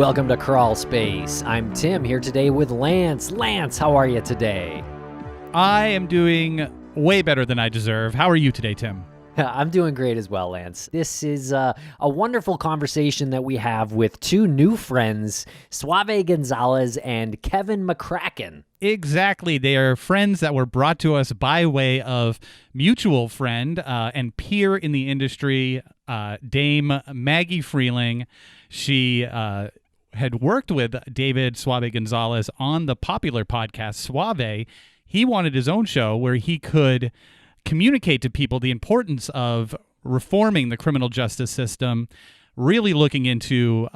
Welcome to Crawlspace. I'm Tim here today with Lance. Lance, how are you today? I am doing way better than I deserve. How are you today, Tim? I'm doing great as well, Lance. This is a wonderful conversation that we have with two new friends, Suave Gonzalez and Kevin McCracken. Exactly. They are friends that were brought to us by way of mutual friend and peer in the industry, Dame Maggie Freeling. She had worked with David Suave Gonzalez on the popular podcast Suave. He wanted his own show where he could communicate to people the importance of reforming the criminal justice system, really looking into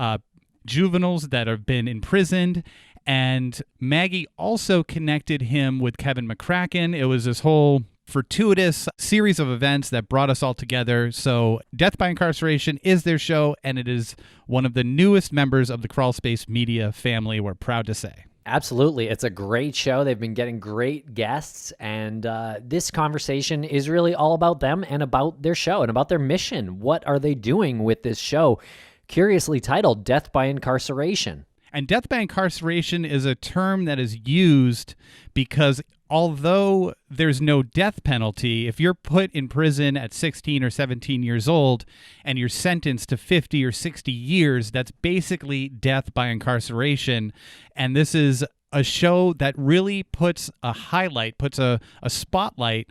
juveniles that have been imprisoned. And Maggie also connected him with Kevin McCracken. It was this whole fortuitous series of events that brought us all together. So Death by Incarceration is their show, and it is one of the newest members of the Crawlspace media family, we're proud to say. Absolutely. It's a great show. They've been getting great guests, and this conversation is really all about them and about their show and about their mission. What are they doing with this show? Curiously titled Death by Incarceration. And death by incarceration is a term that is used because although there's no death penalty, if you're put in prison at 16 or 17 years old and you're sentenced to 50 or 60 years, that's basically death by incarceration. And this is a show that really puts a spotlight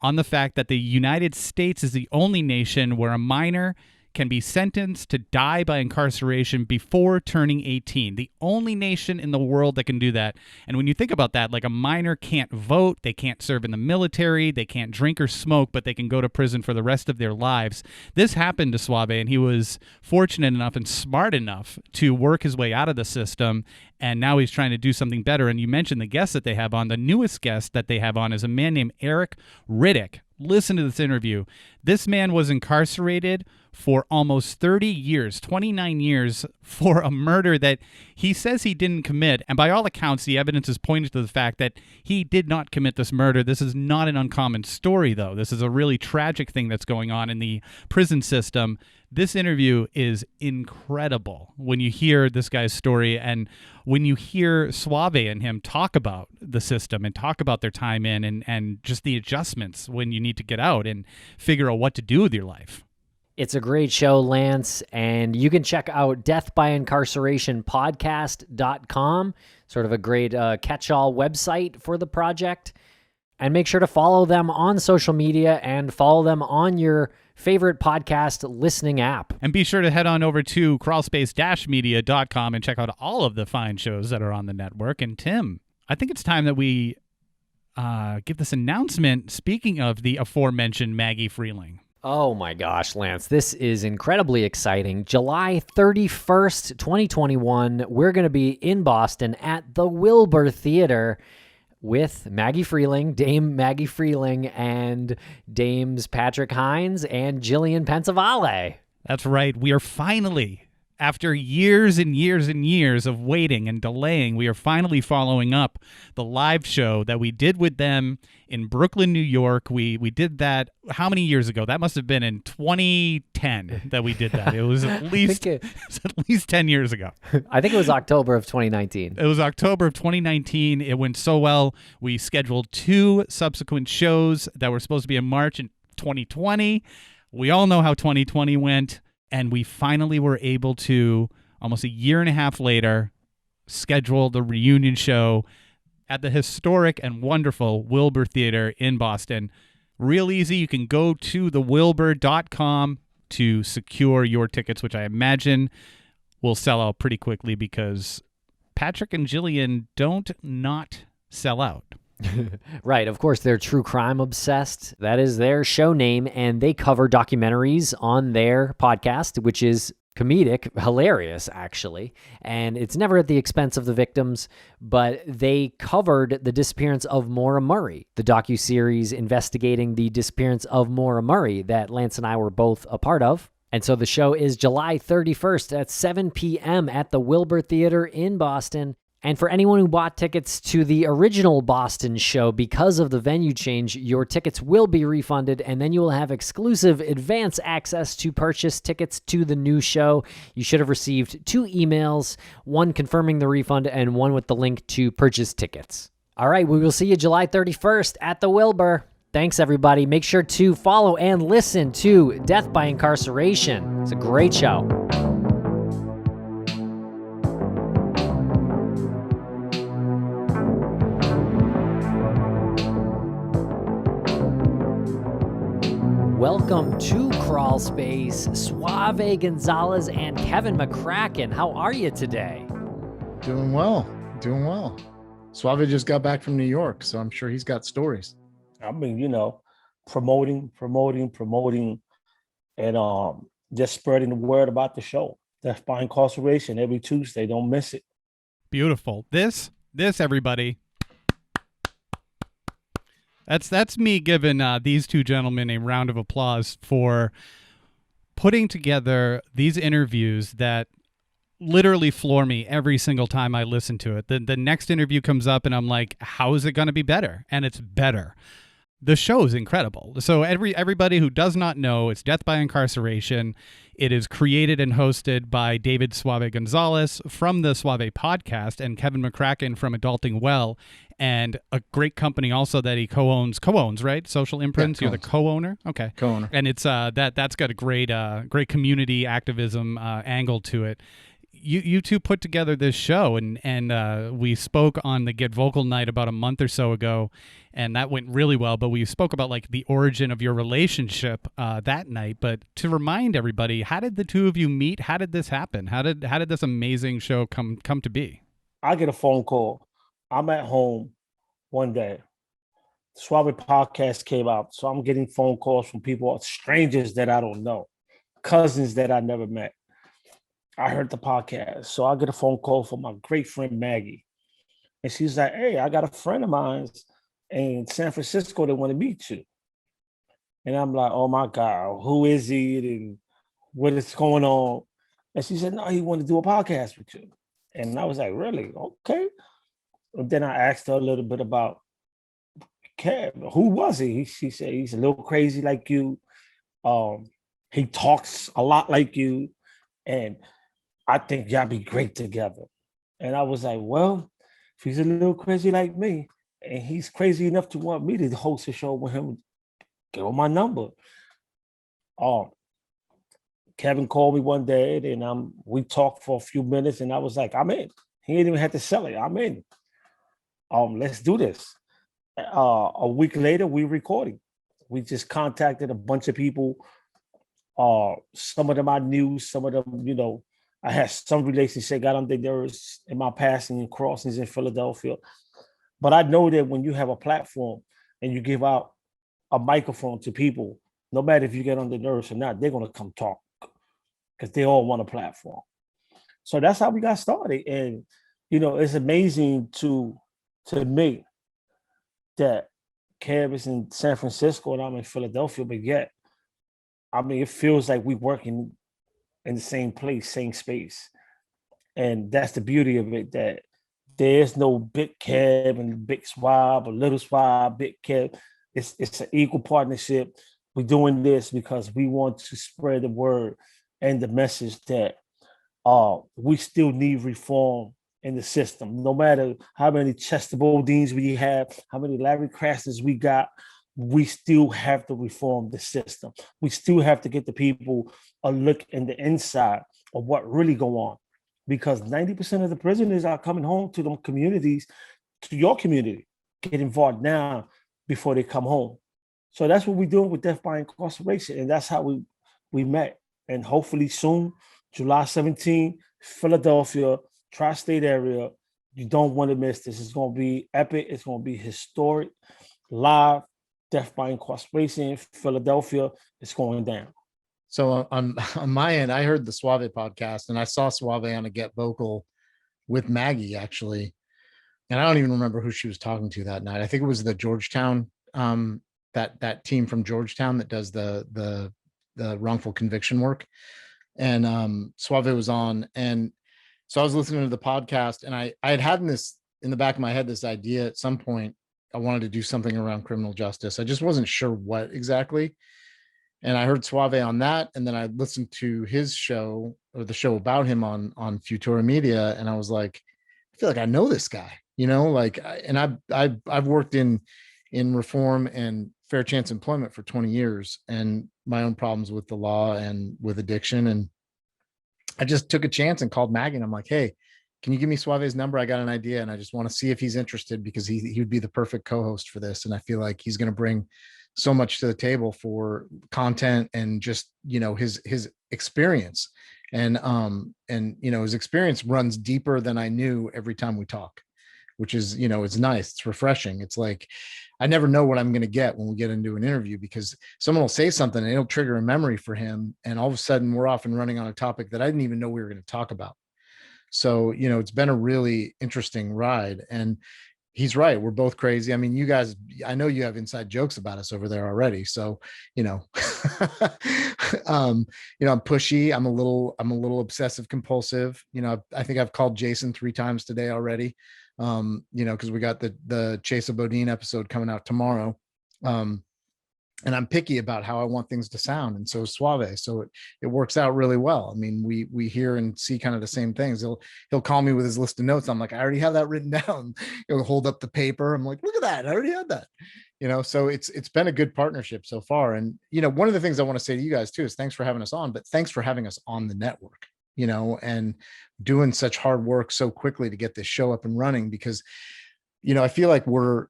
on the fact that the United States is the only nation where a minor can be sentenced to die by incarceration before turning 18. The only nation in the world that can do that. And when you think about that, like a minor can't vote, they can't serve in the military, they can't drink or smoke, but they can go to prison for the rest of their lives. This happened to Suave, and he was fortunate enough and smart enough to work his way out of the system, and now he's trying to do something better. And you mentioned the guest that they have on. The newest guest that they have on is a man named Eric Riddick. Listen to this interview. This man was incarcerated for almost 30 years, 29 years, for a murder that he says he didn't commit. And by all accounts, the evidence is pointing to the fact that he did not commit this murder. This is not an uncommon story, though. This is a really tragic thing that's going on in the prison system. This interview is incredible when you hear this guy's story and when you hear Suave and him talk about the system and talk about their time in and just the adjustments when you need to get out and figure out what to do with your life. It's a great show, Lance, and you can check out deathbyincarcerationpodcast.com, sort of a great catch-all website for the project. And make sure to follow them on social media and follow them on your favorite podcast listening app. And be sure to head on over to crawlspace-media.com and check out all of the fine shows that are on the network. And Tim, I think it's time that we give this announcement, speaking of the aforementioned Maggie Freeling. Oh my gosh, Lance, this is incredibly exciting. July 31st, 2021, we're going to be in Boston at the Wilbur Theater with Maggie Freeling, Dame Maggie Freeling, and Dames Patrick Hines and Jillian Pensavalle. That's right. We are finally, after years and years and years of waiting and delaying, we are finally following up the live show that we did with them in Brooklyn, New York. We did that how many years ago? That must have been in 2010 that we did that. It was at least 10 years ago. I think it was October of 2019. It was October of 2019. It went so well. We scheduled 2 subsequent shows that were supposed to be in March in 2020. We all know how 2020 went. And we finally were able to, almost a year and a half later, schedule the reunion show at the historic and wonderful Wilbur Theater in Boston. Real easy. You can go to thewilbur.com to secure your tickets, which I imagine will sell out pretty quickly because Patrick and Jillian don't not sell out. Right. Of course, they're true crime obsessed. That is their show name, and they cover documentaries on their podcast, which is comedic, hilarious, actually. And it's never at the expense of the victims, but they covered the disappearance of Maura Murray, the docuseries investigating the disappearance of Maura Murray that Lance and I were both a part of. And so the show is July 31st at 7 p.m. at the Wilbur Theater in Boston. And for anyone who bought tickets to the original Boston show, because of the venue change, your tickets will be refunded, and then you will have exclusive advance access to purchase tickets to the new show. You should have received 2 emails, one confirming the refund and one with the link to purchase tickets. All right, we will see you July 31st at the Wilbur. Thanks, everybody. Make sure to follow and listen to Death by Incarceration. It's a great show. Welcome to Crawlspace, Suave, Gonzalez, and Kevin McCracken. How are you today? Doing well. Suave just got back from New York, so I'm sure he's got stories. I mean, promoting, and just spreading the word about the show. Death by Incarceration every Tuesday. Don't miss it. Beautiful. This, everybody. That's me giving these two gentlemen a round of applause for putting together these interviews that literally floor me every single time I listen to it. The next interview comes up and I'm like, how is it going to be better? And it's better. The show is incredible. So everybody who does not know, it's Death by Incarceration. It is created and hosted by David Suave Gonzalez from the Suave podcast and Kevin McCracken from Adulting Well, and a great company also that he co-owns, right? Social Imprints. You're the co-owner? Okay. Co-owner. And it's that's got a great community activism angle to it. You two put together this show, and we spoke on the Get Vocal night about a month or so ago, and that went really well. But we spoke about like the origin of your relationship that night. But to remind everybody, how did the two of you meet? How did this happen? How did this amazing show come to be? I get a phone call. I'm at home one day. The Suave podcast came out, so I'm getting phone calls from people, strangers that I don't know, cousins that I never met. I heard the podcast. So I get a phone call from my great friend Maggie. And she's like, hey, I got a friend of mine in San Francisco that want to meet you. And I'm like, oh my God, who is he and what is going on? And she said, no, he wanted to do a podcast with you. And I was like, really? Okay. And then I asked her a little bit about Kev. Who was he? She said, he's a little crazy like you. He talks a lot like you. And I think y'all be great together. And I was like, well, if he's a little crazy like me, and he's crazy enough to want me to host a show with him, give him my number. Kevin called me one day, and we talked for a few minutes, and I was like, I'm in. He didn't even have to sell it. I'm in. Let's do this. A week later, we recording. We just contacted a bunch of people. Some of them I knew, some of them, I had some relationship, got on their nerves in my passing and crossings in Philadelphia. But I know that when you have a platform and you give out a microphone to people, no matter if you get on their nerves or not, they're going to come talk because they all want a platform. So that's how we got started. And, it's amazing to me that Kev is in San Francisco and I'm in Philadelphia, but yet, it feels like we're working in the same place, same space. And that's the beauty of it, that there's no big Kev and big Suave or little Suave, big Kev. It's an equal partnership. We're doing this because we want to spread the word and the message that we still need reform in the system. No matter how many Chester Bodines we have, how many Larry Krasners we got, we still have to reform the system. We still have to get the people a look in the inside of what really go on, because 90% of the prisoners are coming home to them communities, to your community, get involved now before they come home. So that's what we're doing with Death by Incarceration, and that's how we met. And hopefully soon, July 17, Philadelphia, tri-state area, you don't want to miss this. It's going to be epic. It's going to be historic, live. Death by Incarceration, Philadelphia, it's going down. So on my end, I heard the Suave podcast and I saw Suave on a Get Vocal with Maggie, actually. And I don't even remember who she was talking to that night. I think it was the Georgetown, that team from Georgetown that does the wrongful conviction work. And Suave was on, and So I was listening to the podcast, and I had this in the back of my head, this idea at some point. I wanted to do something around criminal justice. I just wasn't sure what exactly. And I heard Suave on that, and then I listened to his show, or the show about him on Futura Media, and I was like, I feel like I know this guy, and I've worked in reform and fair chance employment for 20 years, and my own problems with the law and with addiction. And I just took a chance and called Maggie, and I'm like, hey, can you give me Suave's number? I got an idea, and I just want to see if he's interested, because he would be the perfect co-host for this. And I feel like he's going to bring so much to the table for content and just, his experience. And his experience runs deeper than I knew every time we talk, which is, it's nice. It's refreshing. It's like, I never know what I'm going to get when we get into an interview, because someone will say something and it'll trigger a memory for him. And all of a sudden we're off and running on a topic that I didn't even know we were going to talk about. So, it's been a really interesting ride, and he's right. We're both crazy. I mean, you guys, I know you have inside jokes about us over there already. So, I'm pushy. I'm a little obsessive compulsive. I think I've called Jason 3 times today already. Cause we got the Chesa Bodine episode coming out tomorrow. And I'm picky about how I want things to sound. And so Suave. So it works out really well. I mean, we hear and see kind of the same things. He'll call me with his list of notes. I'm like, I already have that written down. He'll hold up the paper. I'm like, look at that. I already had that. So it's been a good partnership so far. And, one of the things I want to say to you guys too, is thanks for having us on, but thanks for having us on the network, and doing such hard work so quickly to get this show up and running, because, I feel like we're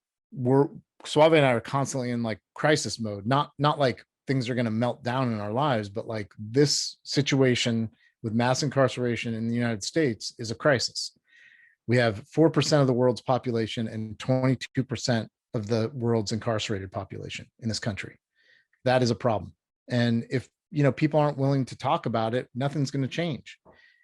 Suave and I are constantly in like crisis mode, not like things are going to melt down in our lives, but like this situation with mass incarceration in the United States is a crisis. We have 4% of the world's population and 22% of the world's incarcerated population in this country. That is a problem. And if, people aren't willing to talk about it, nothing's going to change.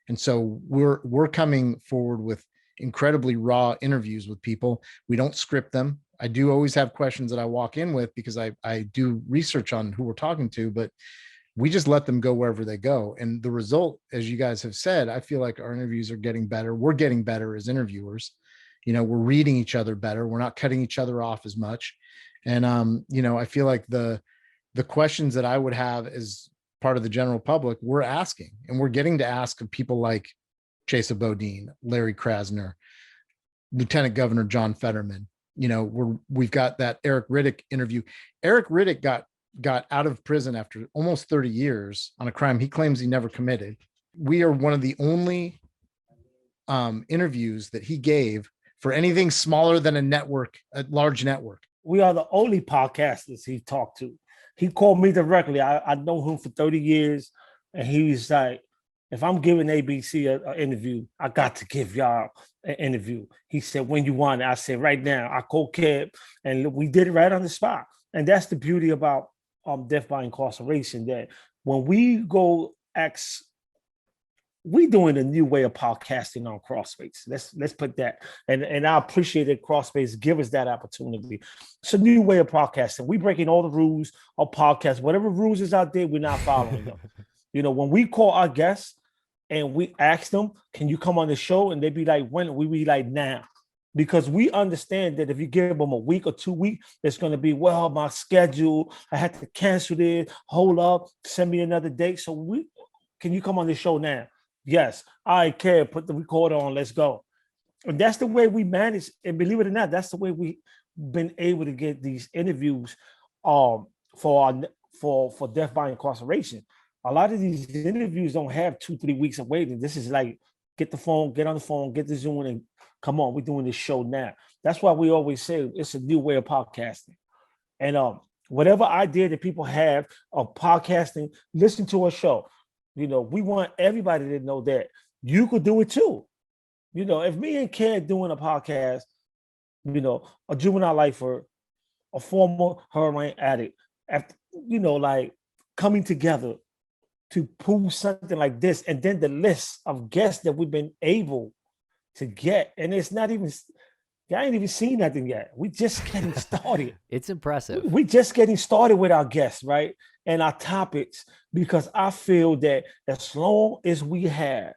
And so we're coming forward with incredibly raw interviews with people. We don't script them. I do always have questions that I walk in with, because I do research on who we're talking to, but we just let them go wherever they go. And the result, as you guys have said, I feel like our interviews are getting better. We're getting better as interviewers. We're reading each other better. We're not cutting each other off as much. And, I feel like the questions that I would have as part of the general public, we're asking, and we're getting to ask of people like Chesa Bodine, Larry Krasner, Lieutenant Governor John Fetterman. We've got that Eric Riddick interview. Eric Riddick got out of prison after almost 30 years on a crime he claims he never committed. We are one of the only interviews that he gave for anything smaller than a large network. We are the only podcasters he talked to. He called me directly. I know him for 30 years, and he was like, if I'm giving ABC an interview, I got to give y'all an interview. He said, when you want it? I said, right now. I called Kev, and we did it right on the spot. And that's the beauty about Death by Incarceration, that when we go we doing a new way of podcasting on Crawlspace. Let's put that. And I appreciate that Crawlspace give us that opportunity. It's a new way of podcasting. We breaking all the rules of podcast. Whatever rules is out there, we're not following them. When we call our guests and we ask them, can you come on the show? And they be like, when? We be like, now. Because we understand that if you give them a week or 2 weeks, it's going to be, well, my schedule, I had to cancel this, hold up, send me another date. So can you come on the show now? Yes, I care. Put the recorder on. Let's go. And that's the way we manage. And believe it or not, that's the way we've been able to get these interviews for Death by Incarceration. A lot of these interviews don't have 2-3 weeks of waiting. This is like, get on the phone, get the Zoom, and come on, we're doing this show now. That's why we always say it's a new way of podcasting. And whatever idea that people have of podcasting, listen to our show. We want everybody to know that you could do it too. If me and Ken doing a podcast, a juvenile lifer, a former heroin addict, after, like coming together to prove something like this, and then the list of guests that we've been able to get, and it's not even, I ain't even seen nothing yet. We just getting started. It's impressive. We just getting started with our guests, right? And our topics, because I feel that as long as we have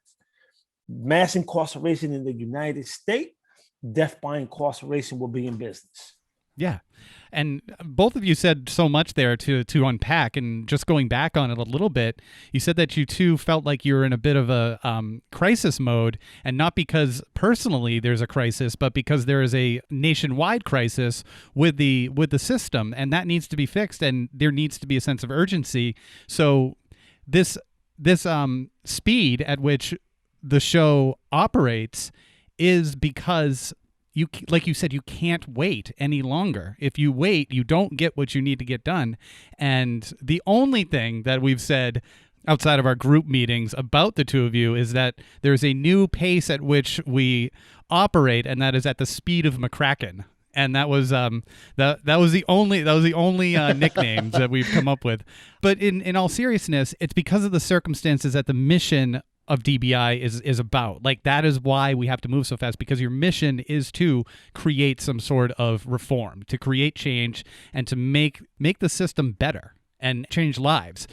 mass incarceration in the United States, death by incarceration will be in business. Yeah. And both of you said so much there to unpack, and just going back on it a little bit, you said that you two felt like you were in a bit of a crisis mode, and not because personally there's a crisis, but because there is a nationwide crisis with the system, and that needs to be fixed, and there needs to be a sense of urgency. So this speed at which the show operates is because you, like you said, you can't wait any longer. If you wait, you don't get what you need to get done. And the only thing that we've said outside of our group meetings about the two of you is that there's a new pace at which we operate, and that is at the speed of McCracken. And that was that was the only nicknames that we've come up with. But in all seriousness, it's because of the circumstances that the mission of DBI is about. Like, that is why we have to move so fast, because your mission is to create some sort of reform, to create change, and to make the system better and change lives.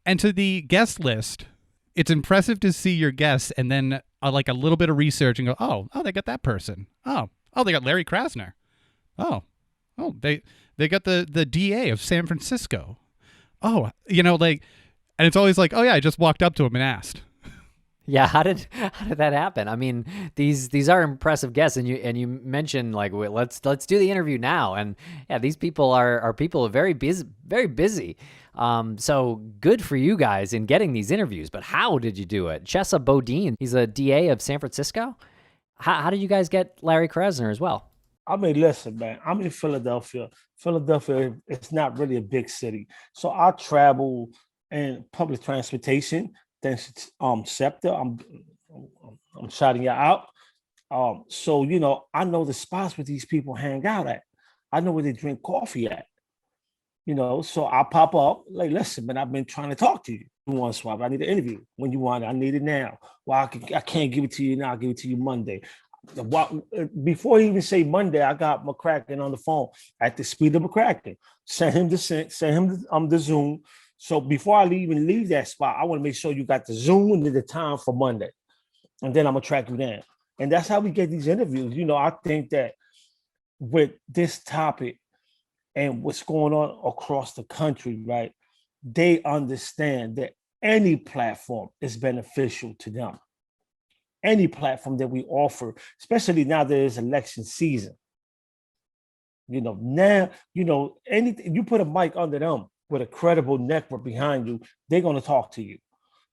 And to the guest list, it's impressive to see your guests and then like a little bit of research and go, oh, they got that person. Oh, they got Larry Krasner. Oh, they got the DA of San Francisco. Oh, and it's always like, oh yeah, I just walked up to him and asked. Yeah, how did that happen? I mean, these are impressive guests, and you mentioned like, let's do the interview now, and yeah, these people are people very busy, very busy. So good for you guys in getting these interviews. But how did you do it? Chesa Bodine, he's a DA of San Francisco. How did you guys get Larry Krasner as well? I mean, listen, man, I'm in Philadelphia. Philadelphia, it's not really a big city, so I travel in public transportation. Then SEPTA, I'm shouting you out. So I know the spots where these people hang out at. I know where they drink coffee at. So I pop up like, listen, man, I've been trying to talk to you. You want to swap? I need an interview. When you want it, I need it now. Well, I can't give it to you now. I'll give it to you Monday. Before he even say Monday, I got McCracken on the phone at the speed of McCracken. Send him the Zoom. So before I even leave that spot, I want to make sure you got the Zoom and the time for Monday. And then I'm going to track you down. And that's how we get these interviews. I think that with this topic and what's going on across the country, right, they understand that any platform is beneficial to them. Any platform that we offer, especially now that it's election season. Now, anything, you put a mic under them with a credible network behind you, they're going to talk to you.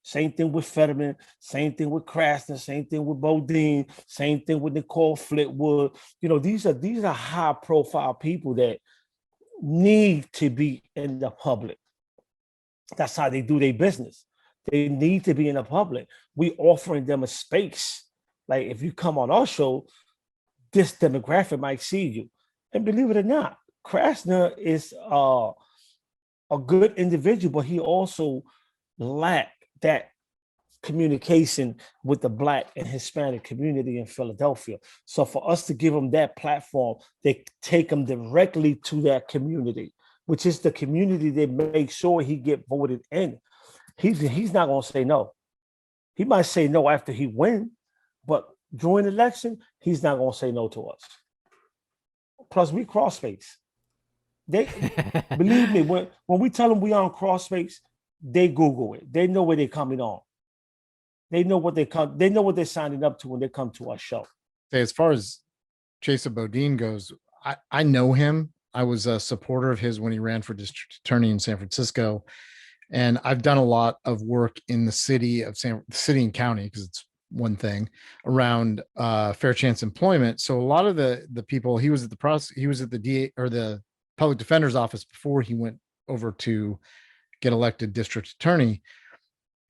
Same thing with Fetterman, same thing with Krasner, same thing with Bodine, same thing with Nicole Flitwood. These are high profile people that need to be in the public. That's how they do their business. They need to be in the public. We offering them a space. Like, if you come on our show, this demographic might see you. And believe it or not, Krasner is a good individual, but he also lacked that communication with the Black and Hispanic community in Philadelphia. So for us to give him that platform, they take him directly to that community, which is the community that make sure he get voted in. He's not going to say no. He might say no after he win, but during the election, he's not going to say no to us. Plus, we Crawlspace. They believe me, when we tell them we on Crawlspace, they Google it. They know where they're coming on. They know what they're signing up to when they come to our show. As far as Chesa Bodine goes, I know him. I was a supporter of his when he ran for district attorney in San Francisco. And I've done a lot of work in the city and county, because it's one thing, around fair chance employment. So a lot of the people, he was at the DA or the public defender's office before he went over to get elected district attorney.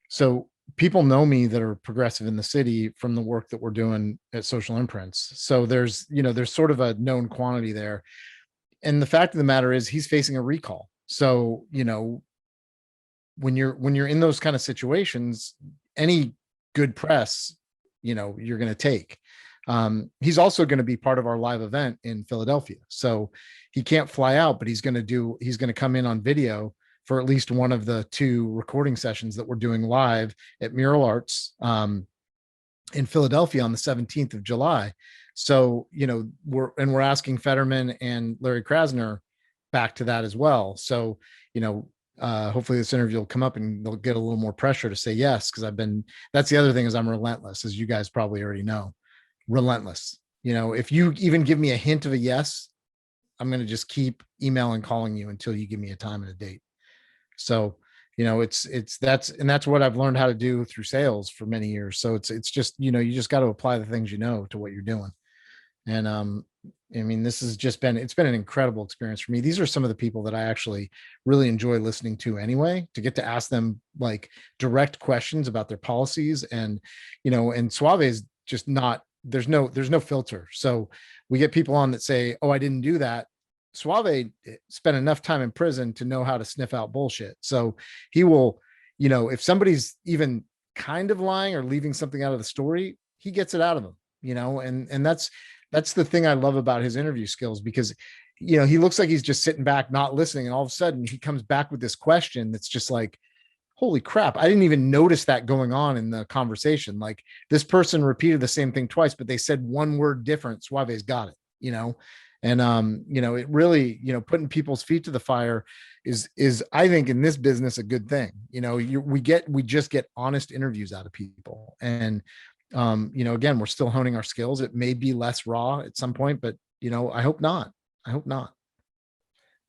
So people know me that are progressive in the city from the work that we're doing at Social Imprints. So there's sort of a known quantity there. And the fact of the matter is, he's facing a recall. So, when you're in those kind of situations, any good press, you're going to take. He's also going to be part of our live event in Philadelphia. So he can't fly out, but he's going to come in on video for at least one of the 2 recording sessions that we're doing live at Mural Arts in Philadelphia on the 17th of July. So, we're asking Fetterman and Larry Krasner back to that as well. So, hopefully this interview will come up and they'll get a little more pressure to say yes. Cause that's the other thing is I'm relentless, as you guys probably already know, relentless. If you even give me a hint of a yes, I'm going to just keep emailing, calling you until you give me a time and a date. So, that's what I've learned how to do through sales for many years. So it's just, you just got to apply the things to what you're doing. And this has it's been an incredible experience for me. These are some of the people that I actually really enjoy listening to anyway, to get to ask them like direct questions about their policies. And Suave is just not, there's no filter. So we get people on that say, oh, I didn't do that. Suave spent enough time in prison to know how to sniff out bullshit. So he will, if somebody's even kind of lying or leaving something out of the story, he gets it out of them, and that's the thing I love about his interview skills, because, he looks like he's just sitting back, not listening. And all of a sudden he comes back with this question that's just like, holy crap. I didn't even notice that going on in the conversation. Like this person repeated the same thing twice, but they said one word different. Suave's got it, and, it really, putting people's feet to the fire is I think in this business, a good thing. We just get honest interviews out of people. And, again, we're still honing our skills. It may be less raw at some point, but, I hope not. I hope not.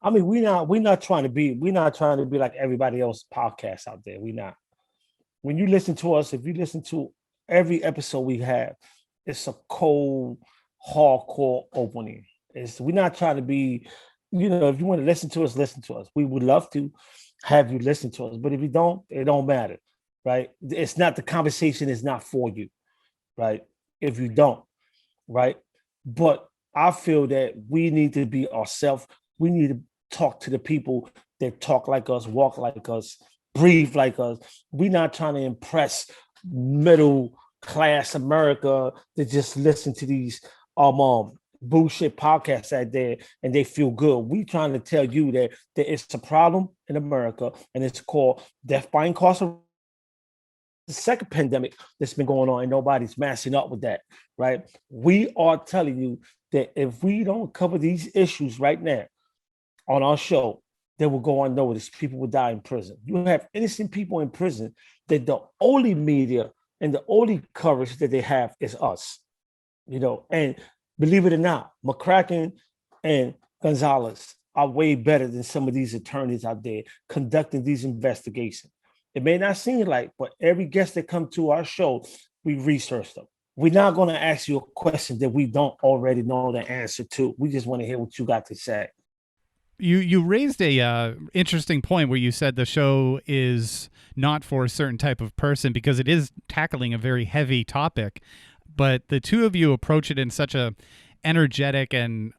I mean, we're not trying to be like everybody else podcast out there. We're not. When you listen to us, if you listen to every episode we have, it's a cold, hardcore opening. We're not trying to be, if you want to listen to us, listen to us. We would love to have you listen to us, but if you don't, it don't matter, right? It's not, the conversation is not for you, right? If you don't, right? But I feel that we need to be ourselves. We need to talk to the people that talk like us, walk like us, breathe like us. We're not trying to impress middle class America to just listen to these bullshit podcasts out there and they feel good. We trying to tell you that it's a problem in America, and it's called death by incarceration. The second pandemic that's been going on, and nobody's messing up with that, right? We are telling you that if we don't cover these issues right now on our show, they will go unnoticed. People will die in prison. You have innocent people in prison that the only media and the only coverage that they have is us, and believe it or not, McCracken and Gonzalez are way better than some of these attorneys out there conducting these investigations. It may not seem like, but every guest that comes to our show, we research them. We're not going to ask you a question that we don't already know the answer to. We just want to hear what you got to say. You raised a interesting point where you said the show is not for a certain type of person because it is tackling a very heavy topic, but the two of you approach it in such a energetic and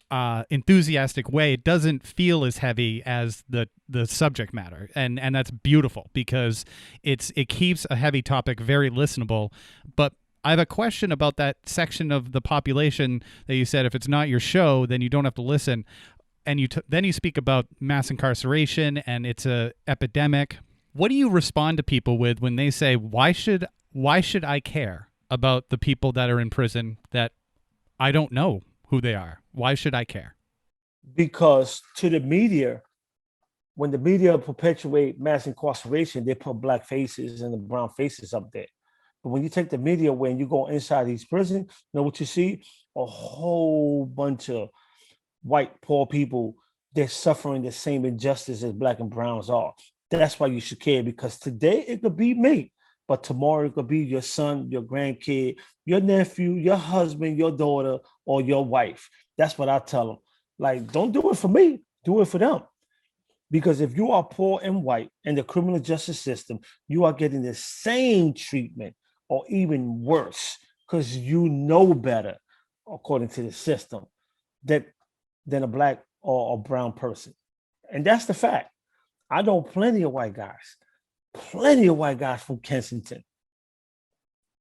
enthusiastic way. It doesn't feel as heavy as the subject matter, and that's beautiful because it keeps a heavy topic very listenable. But I have a question about that section of the population that you said if it's not your show, then you don't have to listen. And then you speak about mass incarceration and it's a epidemic. What do you respond to people with when they say, why should I care about the people that are in prison that I don't know who they are? Why should I care? Because to the media, when the media perpetuate mass incarceration, they put black faces and the brown faces up there. But when you take the media away and you go inside these prisons, you know what you see? A whole bunch of white poor people, they're suffering the same injustice as black and browns are. That's why you should care, because today it could be me, but tomorrow it could be your son, your grandkid, your nephew, your husband, your daughter, or your wife. That's what I tell them. Like, don't do it for me, do it for them. Because if you are poor and white in the criminal justice system, you are getting the same treatment or even worse because you know better, according to the system, than a black or a brown person. And that's the fact. I know plenty of white guys from Kensington,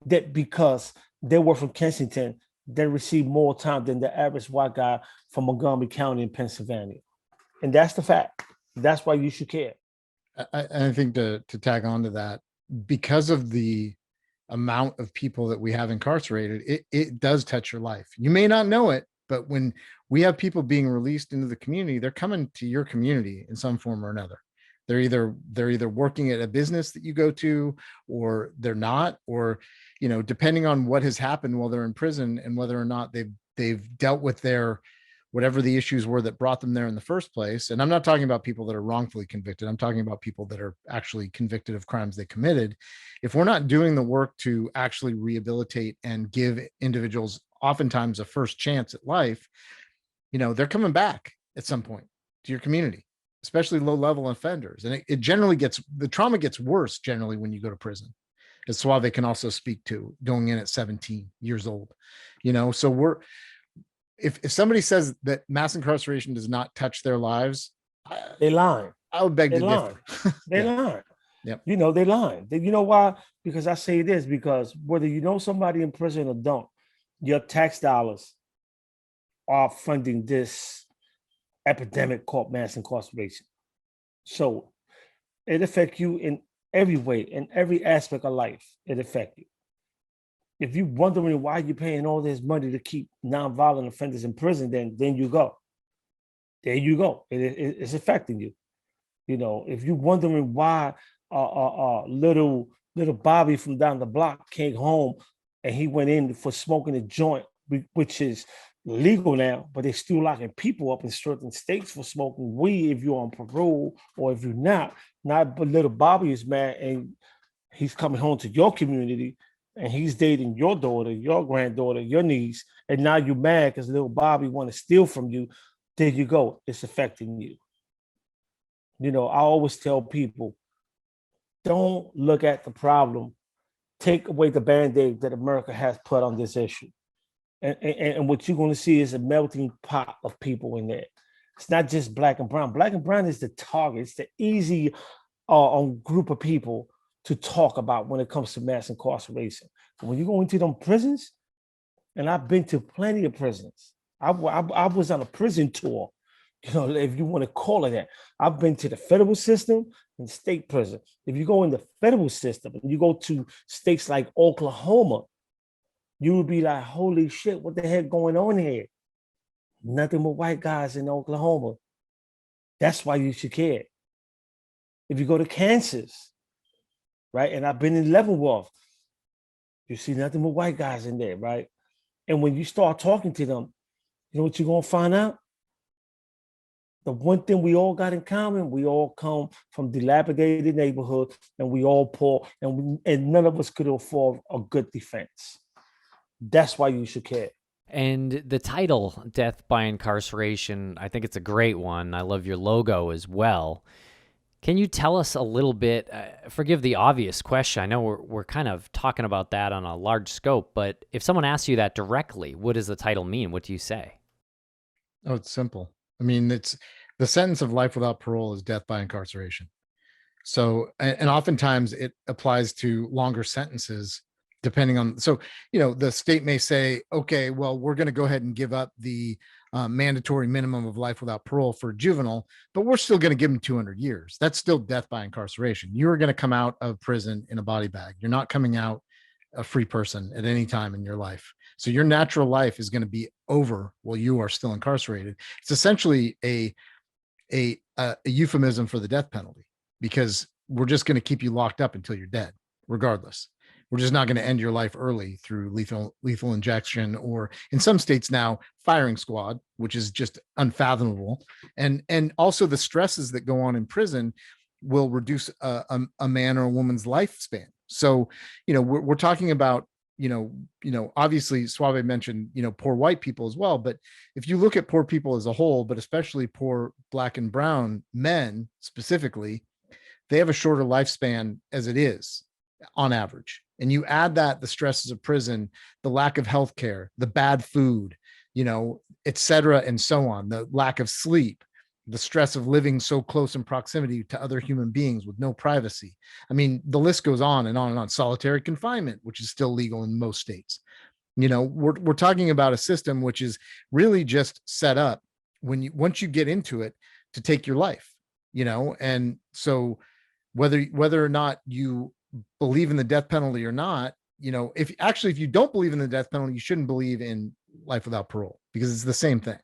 that because they were from Kensington, they receive more time than the average white guy from Montgomery County in Pennsylvania. And that's the fact. That's why you should care. I think to tag on to that, because of the amount of people that we have incarcerated, it does touch your life. You may not know it, but when we have people being released into the community, they're coming to your community in some form or another. They're either working at a business that you go to, or they're not, or, you know, depending on what has happened while they're in prison and whether or not they've dealt with their whatever the issues were that brought them there in the first place. And I'm not talking about people that are wrongfully convicted. I'm talking about people that are actually convicted of crimes they committed. If we're not doing the work to actually rehabilitate and give individuals oftentimes a first chance at life, you know, they're coming back at some point to your community, especially low-level offenders. And it generally the trauma gets worse generally when you go to prison, as Suave can also speak to, going in at 17 years old, you know. So if somebody says that mass incarceration does not touch their lives, they lying. I would beg to differ. They lying. Yep. You know, they lying. You know why? Because I say this, because whether you know somebody in prison or don't, your tax dollars are funding this epidemic called mass incarceration. So it affects you in every way, in every aspect of life. It affects you. If you're wondering why you're paying all this money to keep nonviolent offenders in prison, then you go. There you go. It's affecting you. You know, if you're wondering why little Bobby from down the block came home and he went in for smoking a joint, which is legal now, but they're still locking people up in certain states for smoking weed if you're on parole or if you're not. But little Bobby is mad and he's coming home to your community and he's dating your daughter, your granddaughter, your niece, and now you're mad because little Bobby want to steal from you. There you go. It's affecting you. You know, I always tell people, don't look at the problem. Take away the Band-Aid that America has put on this issue. And what you're going to see is a melting pot of people in there. It's not just black and brown. Black and brown is the target. It's the easy group of people to talk about when it comes to mass incarceration. But when you go into them prisons, and I've been to plenty of prisons. I was on a prison tour, you know, if you want to call it that. I've been to the federal system and state prison. If you go in the federal system and you go to states like Oklahoma, you would be like, holy shit, what the heck going on here? Nothing but white guys in Oklahoma. That's why you should care. If you go to Kansas, right? And I've been in Leavenworth, you see nothing but white guys in there, right? And when you start talking to them, you know what you're going to find out? The one thing we all got in common, we all come from dilapidated neighborhoods and we all poor and none of us could afford a good defense. That's why you should care. And the title, Death by Incarceration, I think it's a great one. I love your logo as well. Can you tell us a little bit, forgive the obvious question, I know we're kind of talking about that on a large scope, but if someone asks you that directly, what does the title mean? What do you say? Oh, it's simple. I mean, it's the sentence of life without parole is death by incarceration. So, and oftentimes it applies to longer sentences depending on, so, you know, the state may say, okay, well, we're going to go ahead and give up the mandatory minimum of life without parole for juvenile, but we're still going to give them 200 years. That's still death by incarceration. You're going to come out of prison in a body bag. You're not coming out a free person at any time in your life. So your natural life is going to be over while you are still incarcerated. It's essentially a euphemism for the death penalty, because we're just going to keep you locked up until you're dead, regardless. We're just not going to end your life early through lethal injection, or in some states now, firing squad, which is just unfathomable. And also the stresses that go on in prison will reduce a man or a woman's lifespan. So, you know, we're talking about, you know, obviously Suave mentioned, you know, poor white people as well. But if you look at poor people as a whole, but especially poor black and brown men specifically, they have a shorter lifespan as it is on average. And you add that the stresses of prison, the lack of healthcare, the bad food, you know, et cetera, and so on, the lack of sleep, the stress of living so close in proximity to other human beings with no privacy. I mean, the list goes on and on and on. Solitary confinement, which is still legal in most states. You know, we're talking about a system which is really just set up once you get into it to take your life, you know. And so whether or not you believe in the death penalty or not, if you don't believe in the death penalty, you shouldn't believe in life without parole, because it's the same thing.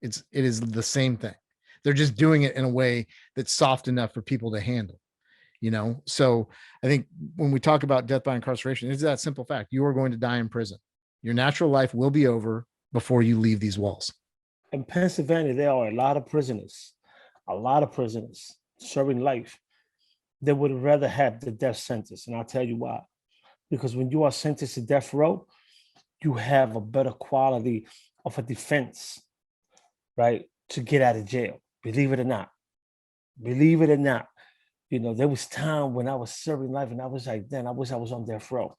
It is the same thing. They're just doing it in a way that's soft enough for people to handle. So I think when we talk about death by incarceration, it's that simple fact: you are going to die in prison. Your natural life will be over before you leave these walls. In Pennsylvania, there are a lot of prisoners serving life. They would rather have the death sentence, and I'll tell you why. Because when you are sentenced to death row, you have a better quality of a defense, right, to get out of jail. Believe it or not. There was time when I was serving life and I was like, then I wish I was on death row,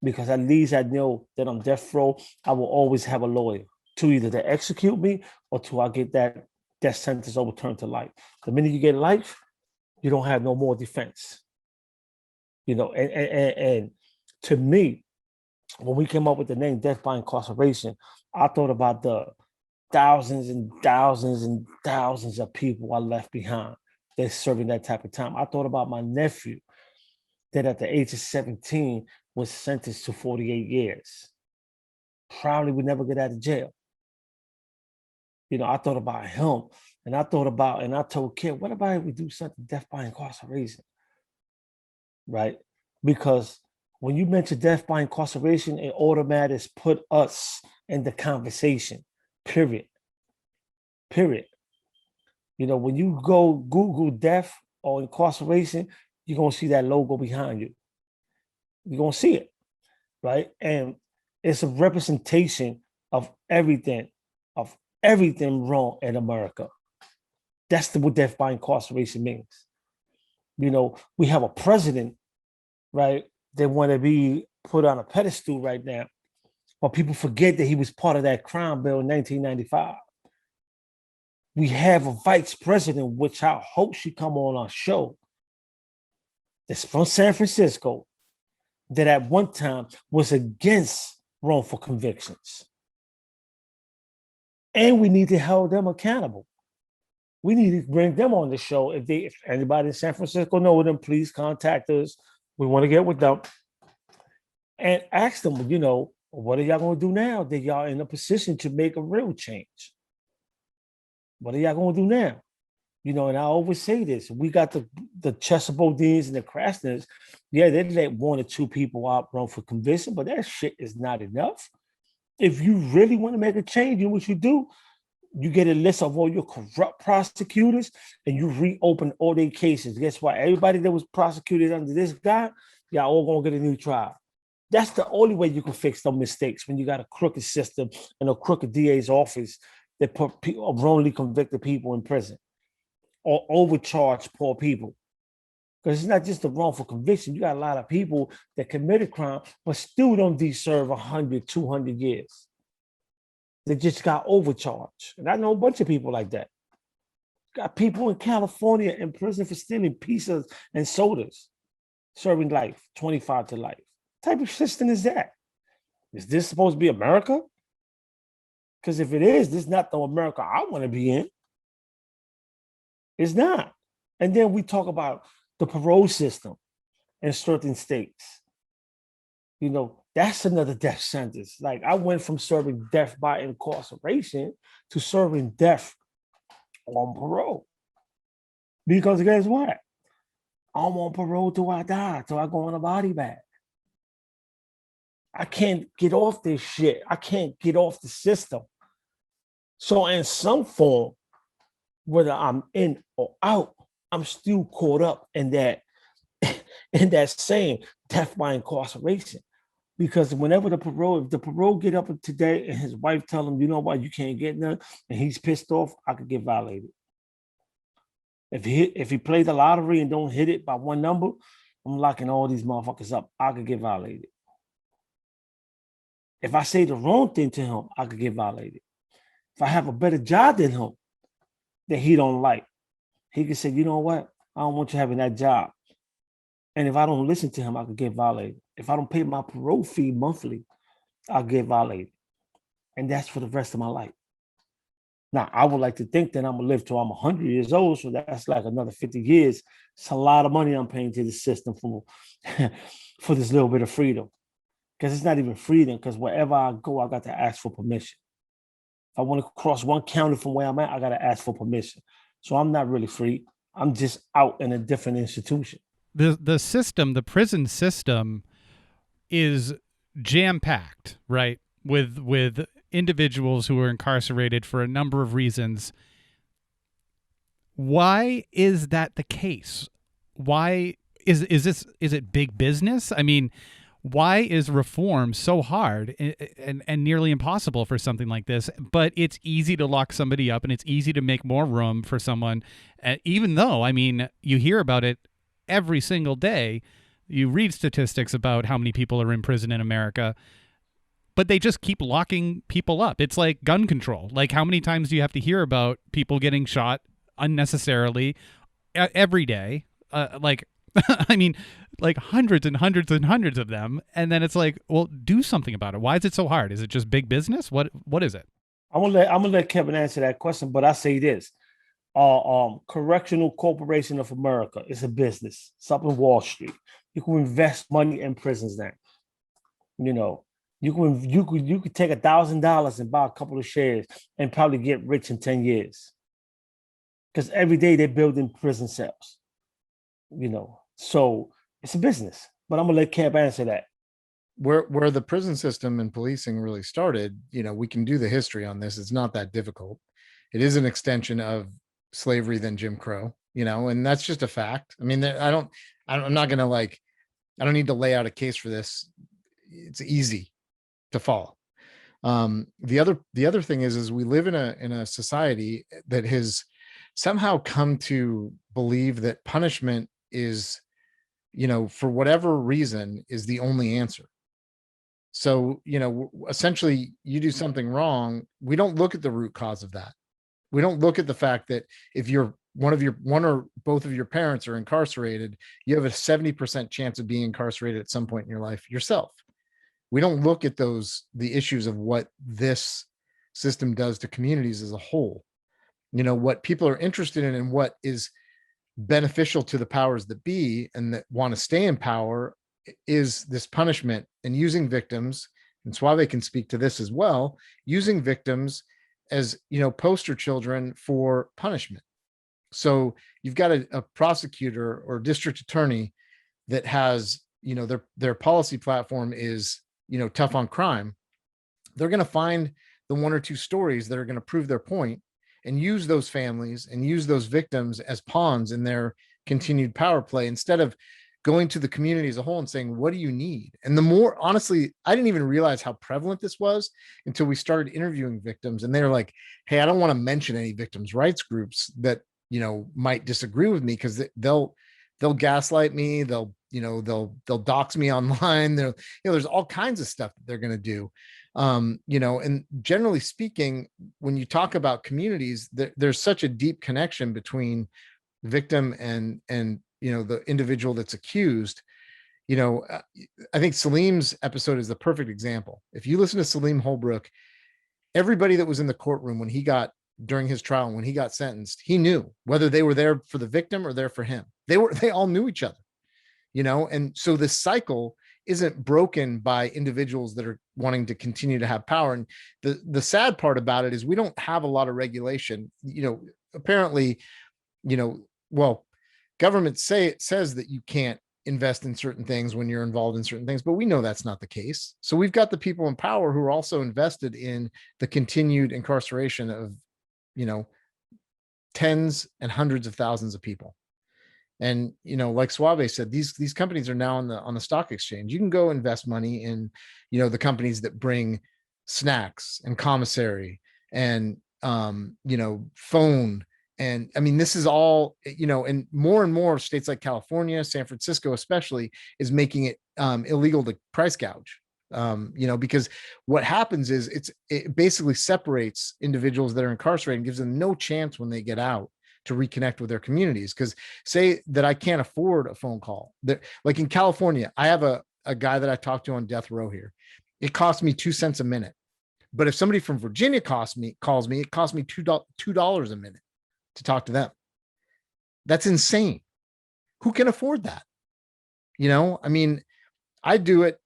because at least I know that on death row, I will always have a lawyer to either to execute me or to I get that death sentence overturned to life. The minute you get life, you don't have no more defense. And to me, when we came up with the name Death by Incarceration, I thought about the thousands and thousands and thousands of people I left behind that's serving that type of time. I thought about my nephew that at the age of 17 was sentenced to 48 years. Probably would never get out of jail. I thought about him, and I told Kid, what about if we do something death by incarceration? Right? Because when you mention death by incarceration, it automatically put us in the conversation, period. When you go Google death or incarceration, you're going to see that logo behind you. You're going to see it, right? And it's a representation of everything wrong in America. That's what death by incarceration means. We have a president, right, that want to be put on a pedestal right now, but people forget that he was part of that crime bill in 1995. We have a vice president, which I hope she come on our show, that's from San Francisco, that at one time was against wrongful convictions. And we need to hold them accountable. We need to bring them on the show. If anybody in San Francisco knows them, please contact us. We want to get with them and ask them, what are y'all going to do now that y'all in a position to make a real change? What are y'all going to do now? And I always say this, we got the Chesapeake Deans and the Krasners. Yeah, they let one or two people out run for conviction, but that shit is not enough. If you really want to make a change, what you do, you get a list of all your corrupt prosecutors and you reopen all their cases. Guess what? Everybody that was prosecuted under this guy, y'all all going to get a new trial. That's the only way you can fix some mistakes, when you got a crooked system and a crooked DA's office that put wrongly convicted people in prison or overcharge poor people. Because it's not just the wrongful conviction. You got a lot of people that committed crime but still don't deserve 100, 200 years. They just got overcharged. And I know a bunch of people like that. Got people in California in prison for stealing pizzas and sodas, serving life, 25 to life. What type of system is that? Is this supposed to be America? Because if it is, this is not the America I want to be in. It's not. And then we talk about the parole system in certain states. That's another death sentence. Like, I went from serving death by incarceration to serving death on parole. Because guess what? I'm on parole till I die, till I go on a body bag. I can't get off this shit. I can't get off the system. So in some form, whether I'm in or out, I'm still caught up in that same death by incarceration. Because whenever if the parole get up today and his wife tell him, you know what, you can't get none, and he's pissed off, I could get violated. If he plays the lottery and don't hit it by one number, I'm locking all these motherfuckers up. I could get violated. If I say the wrong thing to him, I could get violated. If I have a better job than him that he don't like, he could say, you know what, I don't want you having that job. And if I don't listen to him, I could get violated. If I don't pay my parole fee monthly, I'll get violated. And that's for the rest of my life. Now, I would like to think that I'm going to live till I'm 100 years old, so that's like another 50 years. It's a lot of money I'm paying to the system for this little bit of freedom. because it's not even freedom. Because wherever I go, I got to ask for permission. If I want to cross one county from where I'm at, I got to ask for permission. So I'm not really free. I'm just out in a different institution. The system, the prison system, is jam-packed, right? With individuals who are incarcerated for a number of reasons. Why is that the case? Why is it big business? I mean, why is reform so hard and nearly impossible for something like this? But it's easy to lock somebody up, and it's easy to make more room for someone, even though, I mean, you hear about it every single day. You read statistics about how many people are in prison in America, but they just keep locking people up. It's like gun control. Like, how many times do you have to hear about people getting shot unnecessarily every day? I mean, like hundreds and hundreds and hundreds of them. And then it's like, well, do something about it. Why is it so hard? Is it just big business? What is it? I'm gonna let Kevin answer that question, but I say this. Correctional Corporation of America is a business. It's up in Wall Street. You can invest money in prisons now. You know, you could take $1,000 and buy a couple of shares and probably get rich in 10 years. Because every day they're building prison cells. You know, so it's a business. But I'm gonna let Kev answer that. Where the prison system and policing really started, you know, we can do the history on this. It's not that difficult. It is an extension of slavery than Jim Crow, you know, and that's just a fact. I mean, I'm not gonna I don't need to lay out a case for this. It's easy to follow. The other thing is we live in a society that has somehow come to believe that punishment is, you know, for whatever reason, is the only answer. So, you know, essentially you do something wrong, we don't look at the root cause of that. We don't look at the fact that if you're one or both of your parents are incarcerated, you have a 70% chance of being incarcerated at some point in your life yourself. We don't look at the issues of what this system does to communities as a whole. You know, what people are interested in and what is beneficial to the powers that be and that want to stay in power is this punishment and using victims. And Suave can speak to this as well, using victims as, you know, poster children for punishment. So you've got a prosecutor or district attorney that has, you know, their policy platform is, you know, tough on crime. They're going to find the one or two stories that are going to prove their point and use those families and use those victims as pawns in their continued power play, instead of going to the community as a whole and saying, what do you need? And the more, honestly, I didn't even realize how prevalent this was until we started interviewing victims. And they're like, hey, I don't want to mention any victims' rights groups that, you know, might disagree with me, because they'll gaslight me. They'll dox me online. There's all kinds of stuff that they're going to do. You know, and generally speaking, when you talk about communities, there's such a deep connection between victim and you know, the individual that's accused. You know, I think Salim's episode is the perfect example. If you listen to Salim Holbrook, everybody that was in the courtroom when he got, during his trial, when he got sentenced, he knew whether they were there for the victim or there for him. They all knew each other, you know? And so this cycle isn't broken by individuals that are wanting to continue to have power. And the sad part about it is we don't have a lot of regulation. You know, apparently, you know, well, government says that you can't invest in certain things when you're involved in certain things, but we know that's not the case. So we've got the people in power who are also invested in the continued incarceration of, you know, tens and hundreds of thousands of people. And, you know, like Suave said, these companies are now on the stock exchange. You can go invest money in, you know, the companies that bring snacks and commissary and, you know, phone. And I mean, this is all, you know, and more states like California, San Francisco, especially, is making it illegal to price gouge. You know, because what happens is it basically separates individuals that are incarcerated and gives them no chance when they get out to reconnect with their communities. Because say that I can't afford a phone call. Like in California, I have a guy that I talked to on death row here. It costs me 2 cents a minute. But if somebody from Virginia calls me, it costs me $2 a minute to talk to them. That's insane. Who can afford that? You know, I mean, I do it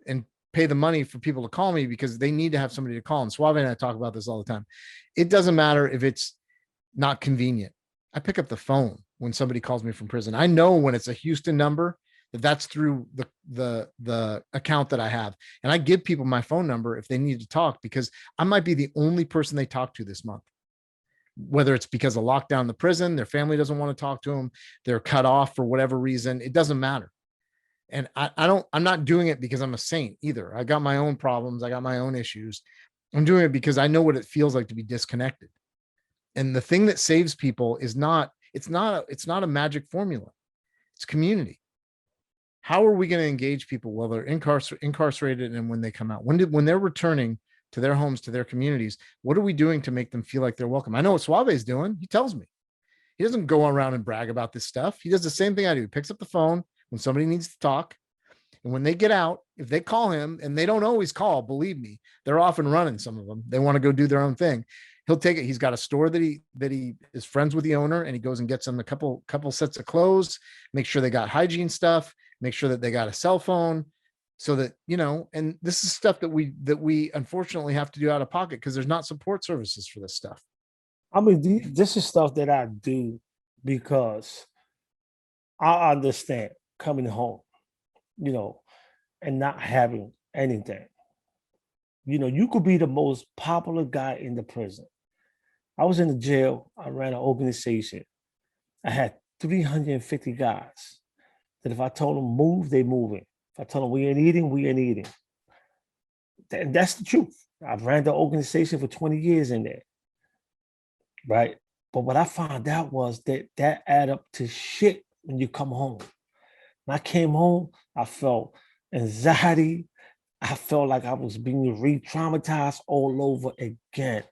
and pay the money for people to call me because they need to have somebody to call. And Suave and I talk about this all the time. It doesn't matter if it's not convenient. I pick up the phone when somebody calls me from prison. I know when it's a Houston number that's through the account that I have. And I give people my phone number if they need to talk, because I might be the only person they talk to this month. Whether it's because of lockdown in the prison, their family doesn't want to talk to them, they're cut off for whatever reason, it doesn't matter. And I'm not doing it because I'm a saint either. I got my own problems. I got my own issues. I'm doing it because I know what it feels like to be disconnected. And the thing that saves people is it's not a magic formula. It's community. How are we going to engage people while they're incarcerated and when they come out? When they're returning to their homes, to their communities, what are we doing to make them feel like they're welcome? I know what Suave is doing. He tells me. He doesn't go around and brag about this stuff. He does the same thing I do. He picks up the phone when somebody needs to talk. And when they get out, if they call him, and they don't always call, believe me, they're off and running. Some of them, they want to go do their own thing. He'll take it. He's got a store that he is friends with the owner, and he goes and gets them a couple sets of clothes, make sure they got hygiene stuff, make sure that they got a cell phone, so that, and this is stuff that we unfortunately have to do out of pocket because there's not support services for this stuff. I mean, this is stuff that I do because I understand coming home, and not having anything. You could be the most popular guy in the prison. I was in the jail. I ran an organization. I had 350 guys that if I told them move, they moving. If I told them we ain't eating, we ain't eating. And that's the truth. I've ran the organization for 20 years in there. Right? But what I found out was that add up to shit when you come home. When I came home, I felt anxiety. I felt like I was being re-traumatized all over again.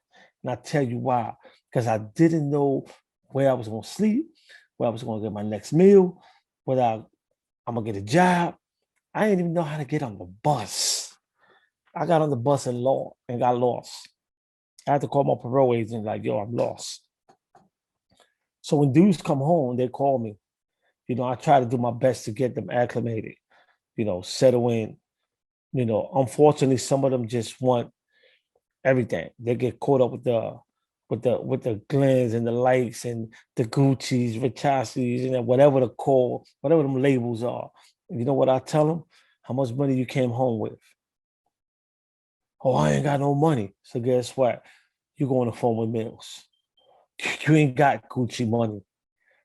And I tell you why. Because I didn't know where I was going to sleep, where I was going to get my next meal, whether I'm going to get a job. I didn't even know how to get on the bus. I got on the bus and got lost. I had to call my parole agent like, yo, I'm lost. So when dudes come home, they call me. I try to do my best to get them acclimated, settle in. Unfortunately, some of them just want everything. They get caught up with the Glens and the Likes and the Gucci's, Versace's, and whatever them labels are. And you know what I tell them? How much money you came home with? Oh, I ain't got no money. So guess what? You go on the phone with Mills. You ain't got Gucci money.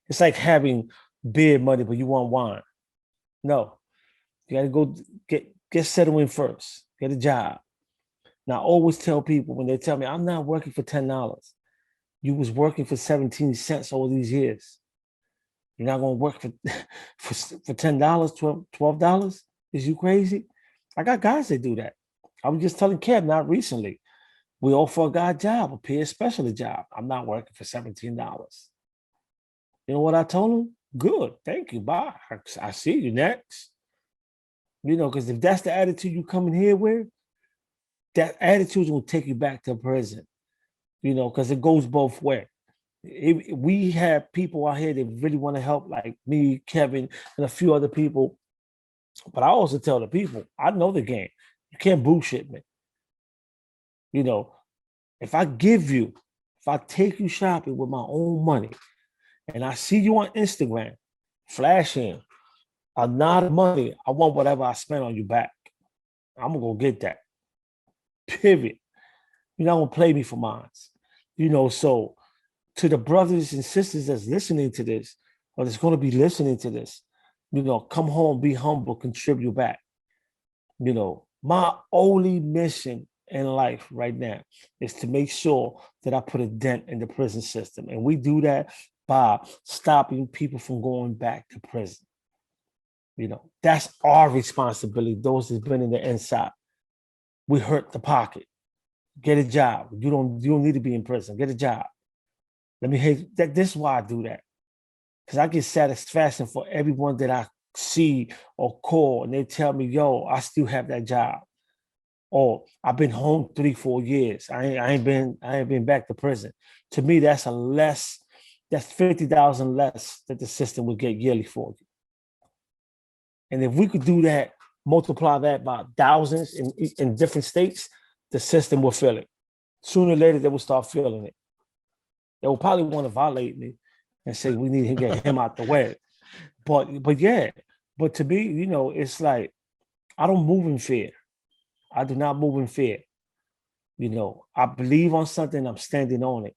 It's like having beer money, but you want wine. No, you got to go get settled in first. Get a job. Now, I always tell people when they tell me, I'm not working for $10. You was working for 17 cents all these years. You're not going to work for $10, $12? Is you crazy? I got guys that do that. I was just telling Kev, not recently. We offer a guy a job, a peer specialty job. I'm not working for $17. You know what I told him? Good, thank you, bye. I see you next. Because if that's the attitude you come in here with, that attitude will take you back to prison. Because it goes both ways. We have people out here that really want to help, like me, Kevin, and a few other people. But I also tell the people, I know the game. You can't bullshit me. If I take you shopping with my own money, and I see you on Instagram flashing a lot of money, I want whatever I spent on you back. I'm gonna go get that. Period. You're not gonna play me for mine. So to the brothers and sisters that's listening to this, or that's gonna be listening to this, come home, be humble, contribute back. My only mission in life right now is to make sure that I put a dent in the prison system. And we do that by stopping people from going back to prison. That's our responsibility, those that's been in the inside. We hurt the pocket. Get a job. You don't need to be in prison. Get a job. Let me hate that. This is why I do that. Because I get satisfaction for everyone that I see or call and they tell me, yo, I still have that job. Or I've been home 3-4 years. I ain't been back to prison. To me, that's $50,000 less that the system would get yearly for you. And if we could do that multiply that by thousands in different states, the system will feel it. Sooner or later, they will start feeling it. They will probably want to violate me and say, we need to get him out the way. But yeah, but to me, you know, it's like, I don't move in fear. I do not move in fear. You know, I believe on something, I'm standing on it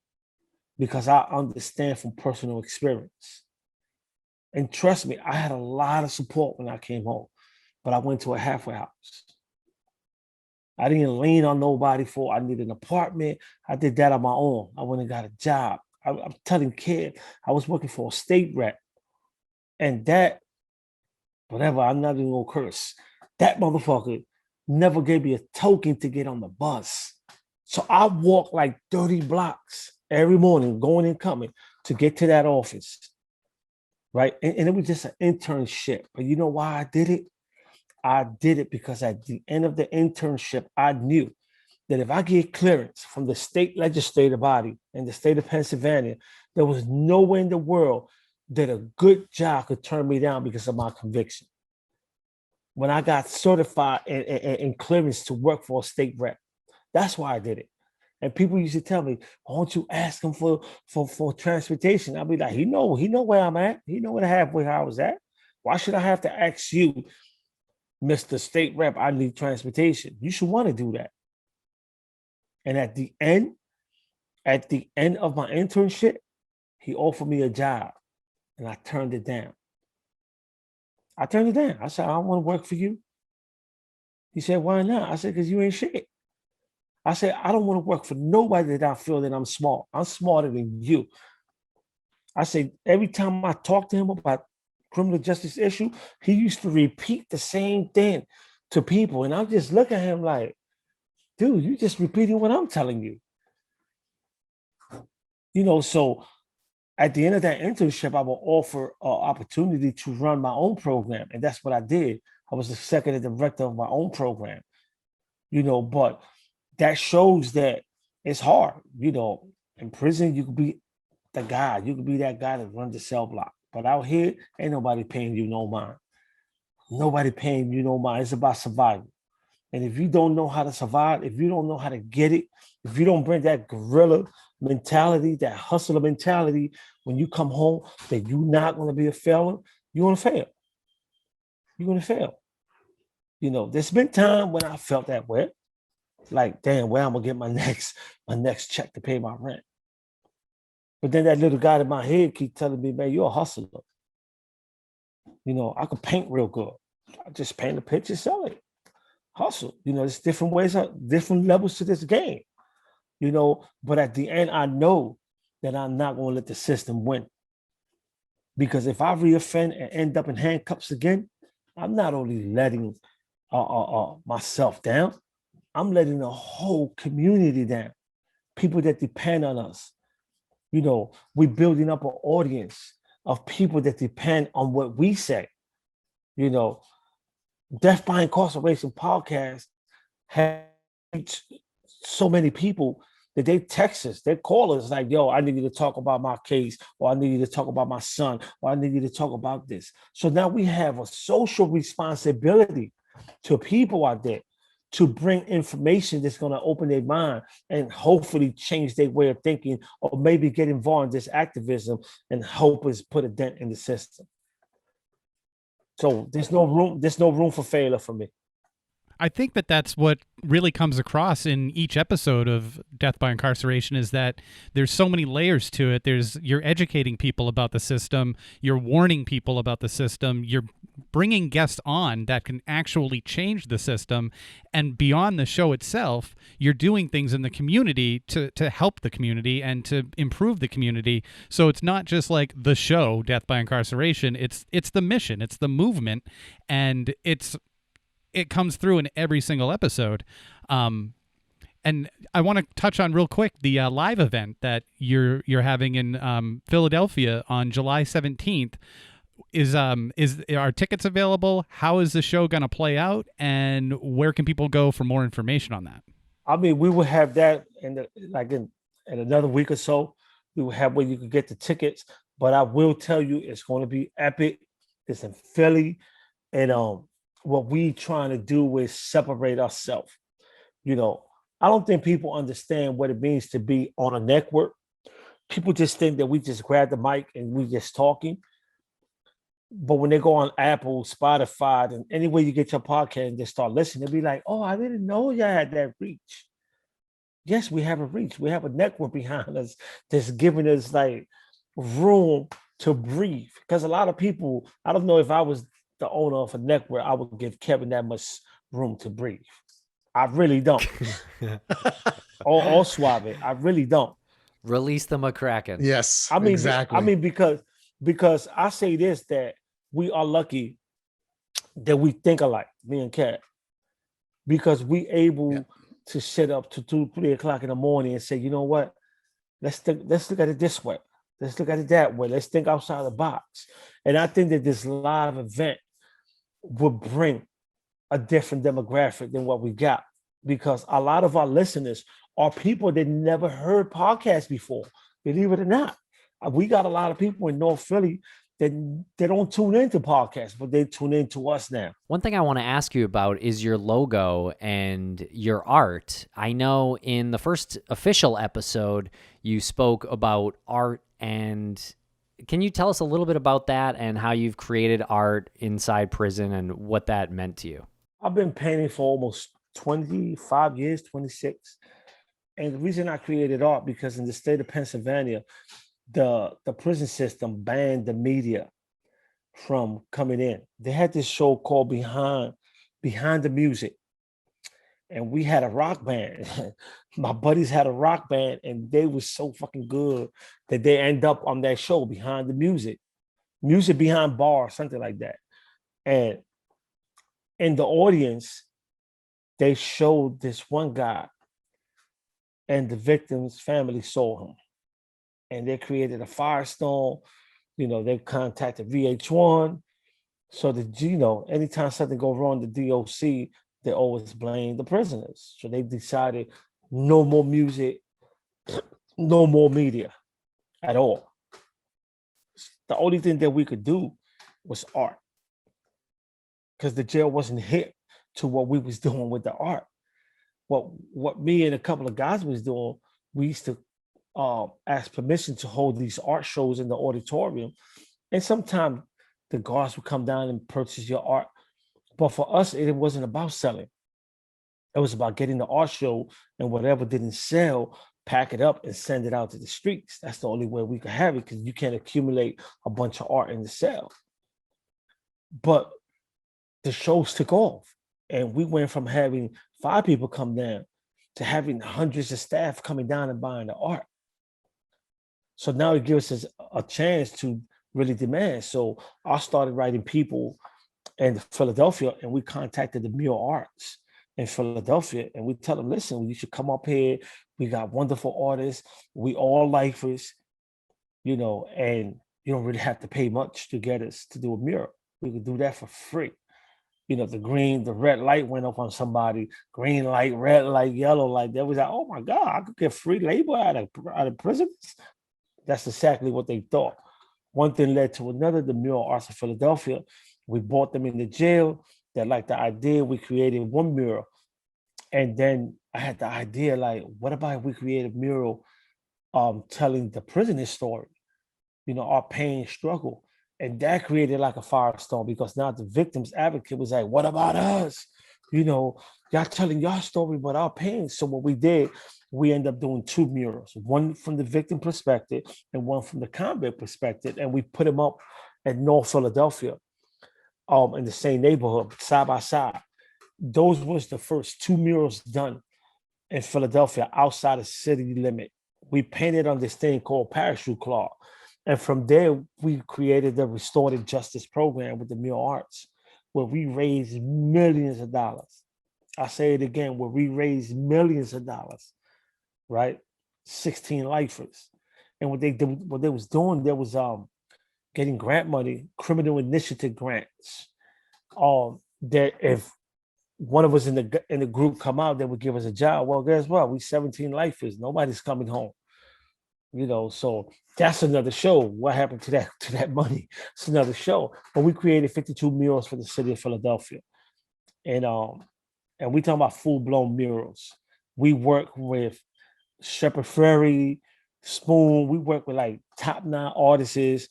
because I understand from personal experience. And trust me, I had a lot of support when I came home, but I went to a halfway house. I didn't lean on nobody for, I need an apartment. I did that on my own. I went and got a job. I'm telling kids, I was working for a state rep. And that, whatever, I'm not even gonna curse. That motherfucker never gave me a token to get on the bus. So I walked like 30 blocks every morning, going and coming to get to that office. Right. And it was just an internship. But you know why I did it? I did it because at the end of the internship, I knew that if I get clearance from the state legislative body in the state of Pennsylvania, there was nowhere in the world that a good job could turn me down because of my conviction. When I got certified and clearance to work for a state rep, that's why I did it. And people used to tell me, why don't you ask him for transportation? I'll be like, he know where I'm at. He know where the halfway I was at. Why should I have to ask you, Mr. State Rep, I need transportation? You should want to do that. And at the end of my internship, he offered me a job and I turned it down. I said, I don't want to work for you. He said, why not? I said, because you ain't shit. I said, I don't want to work for nobody that I feel that I'm smart. I'm smarter than you. I said, every time I talk to him about criminal justice issue, he used to repeat the same thing to people. And I just look at him like, dude, you just repeating what I'm telling you. You know, so at the end of that internship, I will offer an opportunity to run my own program. And that's what I did. I was the executive director of my own program, you know, but that shows that it's hard. You know, in prison, you could be the guy. You could be that guy that runs the cell block. But out here, ain't nobody paying you no mind. Nobody paying you no mind. It's about survival. And if you don't know how to survive, if you don't know how to get it, if you don't bring that guerrilla mentality, that hustler mentality, when you come home, that you're not going to be a failure, you're going to fail. You're going to fail. You know, there's been time when I felt that way. Like, damn, where I'm going to get my next check to pay my rent. But then that little guy in my head keep telling me, man, you're a hustler. You know, I could paint real good. I just paint a picture, sell it. Hustle. You know, there's different ways, different levels to this game. You know, but at the end, I know that I'm not going to let the system win. Because if I reoffend and end up in handcuffs again, I'm not only letting myself down, I'm letting the whole community down. People that depend on us. You know, we're building up an audience of people that depend on what we say. You know, Death by Incarceration podcast has so many people that they text us, they call us like, yo, I need you to talk about my case, or I need you to talk about my son, or I need you to talk about this. So now we have a social responsibility to people out there to bring information that's going to open their mind and hopefully change their way of thinking, or maybe get involved in this activism and hope is put a dent in the system. So there's no room for failure for me. I think that that's what really comes across in each episode of Death by Incarceration, is that there's so many layers to it. You're educating people about the system. You're warning people about the system. You're bringing guests on that can actually change the system. And beyond the show itself, you're doing things in the community to help the community and to improve the community. So it's not just like the show, Death by Incarceration. It's the mission. It's the movement. And it comes through in every single episode. And I want to touch on real quick the live event that you're having in Philadelphia on July 17th. Are tickets available? How is the show going to play out? And where can people go for more information on that? I mean, we will have that in another week or so. We will have where you can get the tickets. But I will tell you, it's going to be epic. It's in Philly. And what we trying to do is separate ourselves. You know, I don't think people understand what it means to be on a network. People just think that we just grab the mic and we just talking. But when they go on Apple, Spotify, and anywhere you get your podcast and just start listening, they'll be like, oh, I didn't know you had that reach. Yes, we have a reach. We have a network behind us that's giving us like room to breathe. Because a lot of people, I don't know if I was the owner of a network, I would give Kevin that much room to breathe. I really don't. or Suave, I really don't. Release the McCracken. Yes, I mean, exactly. I mean, because I say this, that we are lucky that we think alike, me and Kat, because we able to sit up to 2-3 o'clock in the morning and say, you know what, let's look at it this way, let's look at it that way, let's think outside the box. And I think that this live event would bring a different demographic than what we got, because a lot of our listeners are people that never heard podcasts before, believe it or not. We got a lot of people in North Philly that they don't tune into podcasts, but they tune into us now. One thing I want to ask you about is your logo and your art. I know in the first official episode, you spoke about art, and can you tell us a little bit about that and how you've created art inside prison and what that meant to you? I've been painting for almost 25 years, 26. And the reason I created art, because in the state of Pennsylvania, the prison system banned the media from coming in. They had this show called Behind the Music. And we had a rock band. My buddies had a rock band, and they were so fucking good that they end up on that show, Behind the Music. Music Behind Bars, something like that. And in the audience, they showed this one guy, and the victim's family saw him. And they created a firestorm. You know, they contacted VH1. So that, you know, anytime something goes wrong, the DOC, they always blame the prisoners. So they decided no more music, no more media at all. The only thing that we could do was art, because the jail wasn't hip to what we was doing with the art. What me and a couple of guys was doing, we used to ask permission to hold these art shows in the auditorium. And sometimes the guards would come down and purchase your art. But for us, it wasn't about selling. It was about getting the art show, and whatever didn't sell, pack it up and send it out to the streets. That's the only way we could have it, because you can't accumulate a bunch of art in the cell. But the shows took off, and we went from having 5 people come down to having hundreds of staff coming down and buying the art. So now it gives us a chance to really demand. So I started writing people in Philadelphia, and we contacted the Mural Arts in Philadelphia, and we tell them, listen, you should come up here. We got wonderful artists. We all lifers, you know, and you don't really have to pay much to get us to do a mural. We could do that for free. You know, the red light went up on somebody, green light, red light, yellow light. They was like, oh my God, I could get free labor out of prisons. That's exactly what they thought. One thing led to another. The Mural Arts of Philadelphia, we brought them into jail. They liked the idea. We created one mural. And then I had the idea, like, what about if we create a mural telling the prisoner's story, you know, our pain, struggle. And that created like a firestorm, because now the victim's advocate was like, what about us? You know, y'all telling your story about our pain. So what we did, we ended up doing 2 murals, one from the victim perspective and one from the convict perspective. And we put them up at North Philadelphia, in the same neighborhood, side by side. Those was the first 2 murals done in Philadelphia outside the city limit. We painted on this thing called Parachute Claw. And from there, we created the Restorative Justice Program with the Mural Arts, where we raised millions of dollars. I say it again, where we raised millions of dollars, right? 16 lifers. And what they was doing, there was getting grant money, criminal initiative grants. That if one of us in the group come out, they would give us a job. Well, guess what? We 17 lifers. Nobody's coming home. You know, so that's another show. What happened to that money? It's another show. But we created 52 murals for the city of Philadelphia. and we talking about full-blown murals. We work with Shepard Fairey, Spoon. We work with like top-notch artists.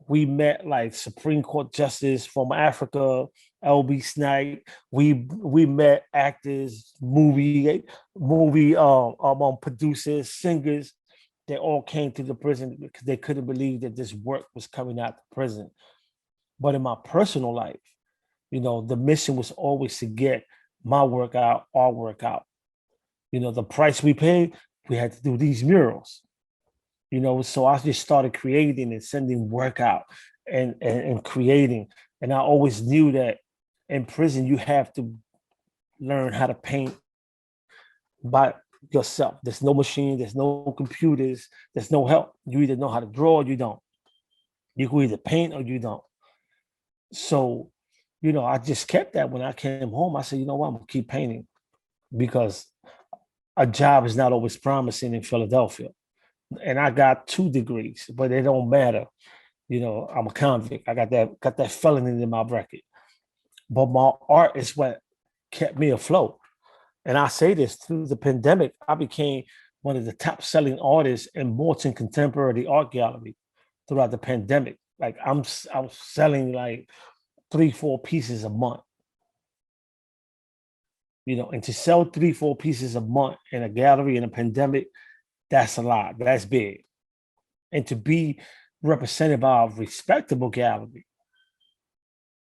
We met like Supreme Court Justice from Africa, L.B. Snipe. We met actors, movie producers, singers. They all came to the prison because they couldn't believe that this work was coming out of prison. But in my personal life, the mission was always to get my work out, our work out. The price we paid, we had to do these murals. So I just started creating and sending work out and creating. And I always knew that in prison, you have to learn how to paint by yourself. There's no machine, there's no computers, there's no help. You either know how to draw or you don't. You can either paint or you don't. So, I just kept that. When I came home, I said, you know what, I'm gonna keep painting, because a job is not always promising in Philadelphia. And I got 2 degrees, but it don't matter. I'm a convict. I got that felony in my record. But my art is what kept me afloat. And I say this, through the pandemic, I became one of the top selling artists in Morton Contemporary Art Gallery throughout the pandemic. Like I was selling like 3-4 pieces a month. And to sell 3-4 pieces a month in a gallery in a pandemic, that's a lot. That's big. And to be represented by a respectable gallery,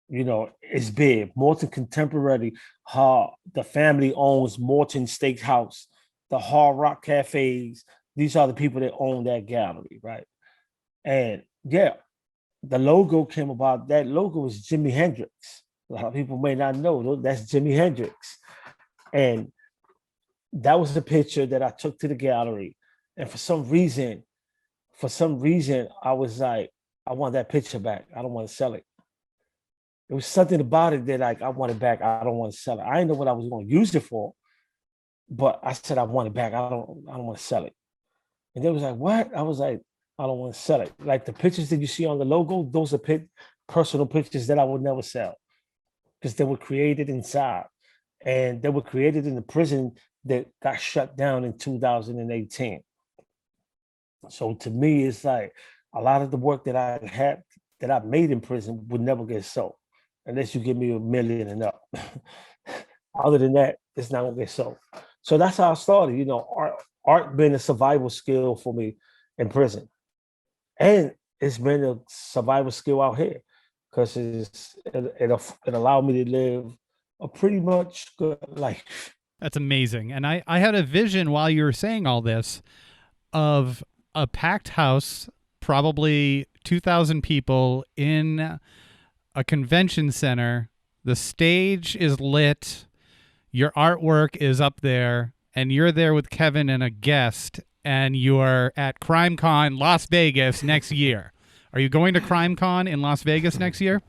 it's big. Morton Contemporary, the family owns Morton Steakhouse, the Hard Rock Cafes. These are the people that own that gallery, right? And yeah, the logo came about. That logo is Jimi Hendrix. A lot of people may not know, that's Jimi Hendrix. And that was the picture that I took to the gallery. And for some reason, I was like, I want that picture back. I don't want to sell it. There was something about it that like, I want it back. I don't want to sell it. I didn't know what I was going to use it for, but I said, I want it back. I don't want to sell it. And they was like, what? I was like, I don't want to sell it. Like the pictures that you see on the logo, those are personal pictures that I would never sell, because they were created inside, and they were created in the prison that got shut down in 2018. So to me, it's like a lot of the work that I made in prison would never get sold unless you give me $1 million and up. Other than that, it's not gonna get sold. So that's how I started. Art been a survival skill for me in prison, and it's been a survival skill out here, because it allowed me to live a pretty much good life. That's amazing. And I had a vision while you were saying all this of a packed house, probably 2,000 people in a convention center. The stage is lit. Your artwork is up there, and you're there with Kevin and a guest, and you're at CrimeCon Las Vegas next year. Are you going to CrimeCon in Las Vegas next year?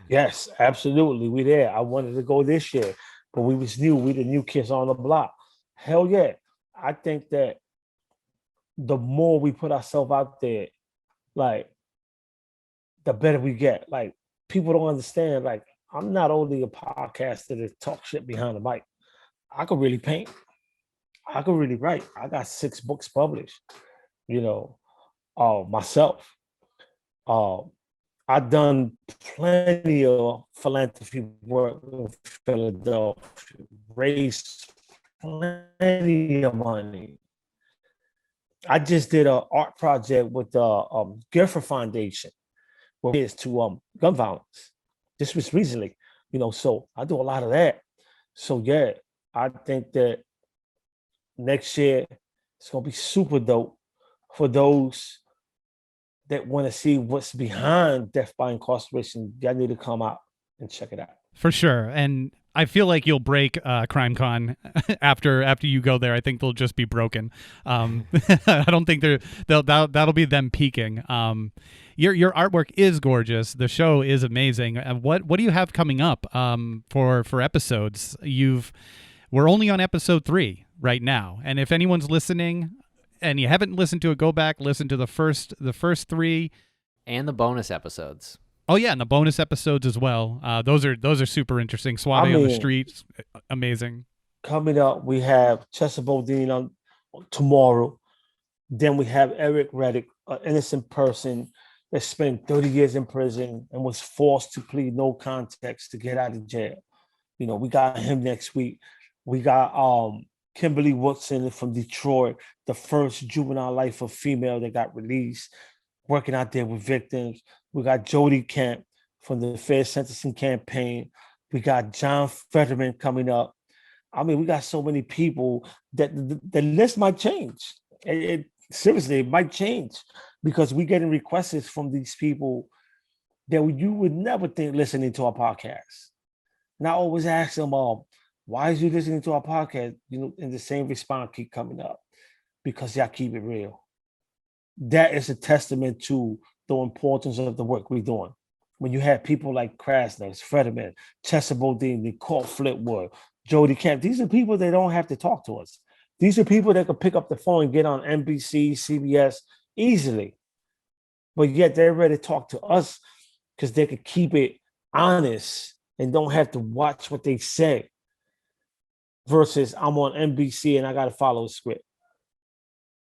Yes, absolutely. We there. I wanted to go this year, but we the new kids on the block. Hell yeah. I think that the more we put ourselves out there, like, the better we get. Like, people don't understand, like, I'm not only a podcaster that talk shit behind the mic. I could really paint. I could really write. I got 6 books published, myself. I've done plenty of philanthropy work in Philadelphia, raised plenty of money. I just did an art project with the Gifford Foundation, where it's to gun violence. This was recently, so I do a lot of that. So yeah, I think that next year it's gonna be super dope for those that want to see what's behind Death by Incarceration. Y'all need to come out and check it out. For sure. And I feel like you'll break CrimeCon after you go there. I think they'll just be broken. I don't think that'll be them peaking. Your artwork is gorgeous. The show is amazing. What do you have coming up for episodes? We're only on episode 3 right now, and if anyone's listening and you haven't listened to it, go back, listen to the first 3 and the bonus episodes. Oh yeah, and the bonus episodes as well. Those are super interesting. Suave on the streets, amazing. Coming up, we have Chester Bodine on tomorrow. Then we have Eric Reddick, an innocent person that spent 30 years in prison and was forced to plead no contest to get out of jail. You know, we got him next week. We got Kimberly Woodson from Detroit, the first juvenile life of female that got released, working out there with victims. We got Jody Kemp from the Fair Sentencing Campaign. We got John Fetterman coming up. I mean, we got so many people that the list might change. Seriously, it might change because we're getting requests from these people that you would never think listening to our podcast. And I always ask them, why is you listening to our podcast? You know, and the same response keep coming up, because y'all keep it real. That is a testament to the importance of the work we're doing. When you have people like Krasner, Fetterman, Chester Bodine, Nicole Flipwood, Jody Kemp, these are people that don't have to talk to us. These are people that could pick up the phone and get on NBC, CBS easily. But yet they're ready to talk to us because they could keep it honest and don't have to watch what they say. Versus I'm on NBC and I got to follow a script.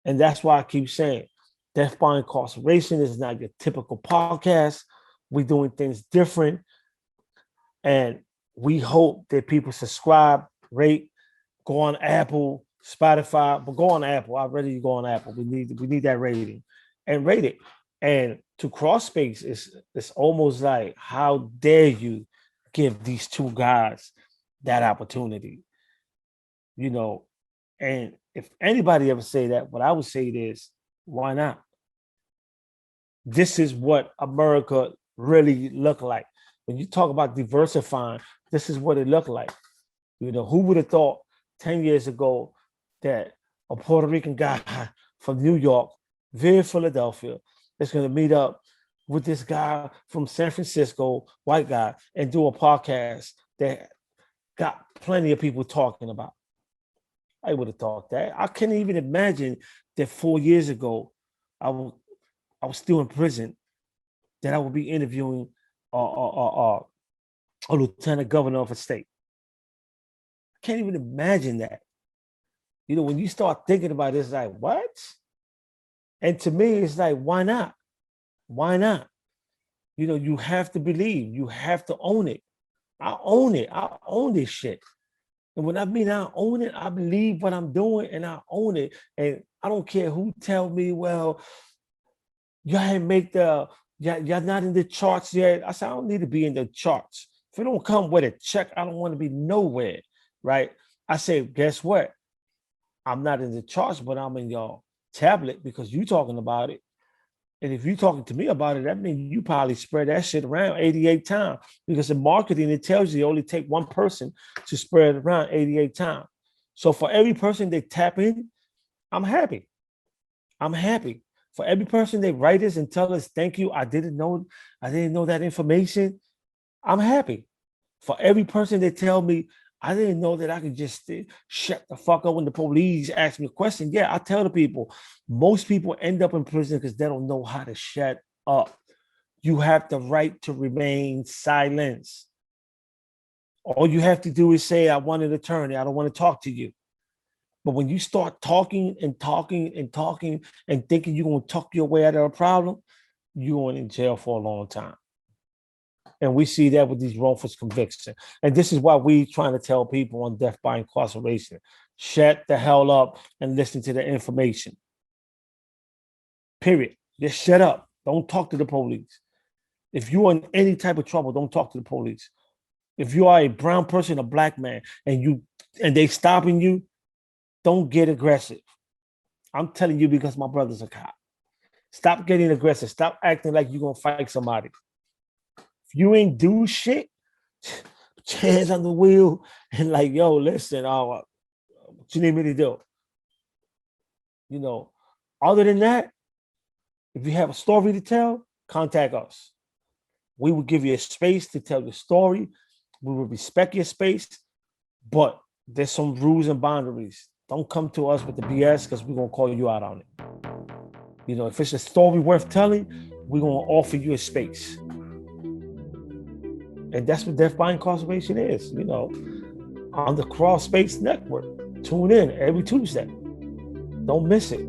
And that's why I keep saying Death by Incarceration is not your typical podcast. We're doing things different. And we hope that people subscribe, rate, go on Apple, Spotify, but go on Apple. I'd rather you go on Apple. We need that rating and rate it. And to Crawlspace, it's almost like, how dare you give these two guys that opportunity? You know, and if anybody ever say that, what I would say is, why not? This is what America really look like. When you talk about diversifying, this is what it looked like. You know, who would have thought 10 years ago that a Puerto Rican guy from New York, via Philadelphia, is going to meet up with this guy from San Francisco, white guy, and do a podcast that got plenty of people talking about? I would have thought that. I can't even imagine that 4 years ago, I was still in prison, that I would be interviewing a lieutenant governor of a state. I can't even imagine that. You know, when you start thinking about it, it's like, what? And to me, it's like, why not? Why not? You know, you have to believe. You have to own it. I own it. I own this shit. And when I mean I own it, I believe what I'm doing and I own it. And I don't care who tell me, well, y'all ain't make y'all not in the charts yet. I said, I don't need to be in the charts. If it don't come with a check, I don't want to be nowhere, right? I say, guess what? I'm not in the charts, but I'm in your tablet because you talking about it. And if you're talking to me about it, that means you probably spread that shit around 88 times, because in marketing, it tells you only take one person to spread it around 88 times. So for every person they tap in, I'm happy. I'm happy. For every person they write us and tell us, thank you, I didn't know that information, I'm happy. For every person they tell me, I didn't know that I could just shut the fuck up when the police ask me a question. Yeah, I tell the people, most people end up in prison because they don't know how to shut up. You have the right to remain silent. All you have to do is say, I want an attorney. I don't want to talk to you. But when you start talking and talking and talking and thinking you're going to talk your way out of a problem, you're going in jail for a long time. And we see that with these wrongful convictions. And this is why we trying to tell people on Death by Incarceration, shut the hell up and listen to the information. Period. Just shut up. Don't talk to the police. If you're in any type of trouble, don't talk to the police. If you are a brown person, a black man, and they stopping you, don't get aggressive. I'm telling you because my brother's a cop. Stop getting aggressive. Stop acting like you're going to fight somebody. If you ain't do shit, put your hands on the wheel and like, yo, listen, what you need me to do? You know, other than that, if you have a story to tell, contact us. We will give you a space to tell your story. We will respect your space, but there's some rules and boundaries. Don't come to us with the BS because we're going to call you out on it. You know, if it's a story worth telling, we're going to offer you a space. And that's what Death by Incarceration is, you know, on the Crawlspace network. Tune in every Tuesday. Don't miss it.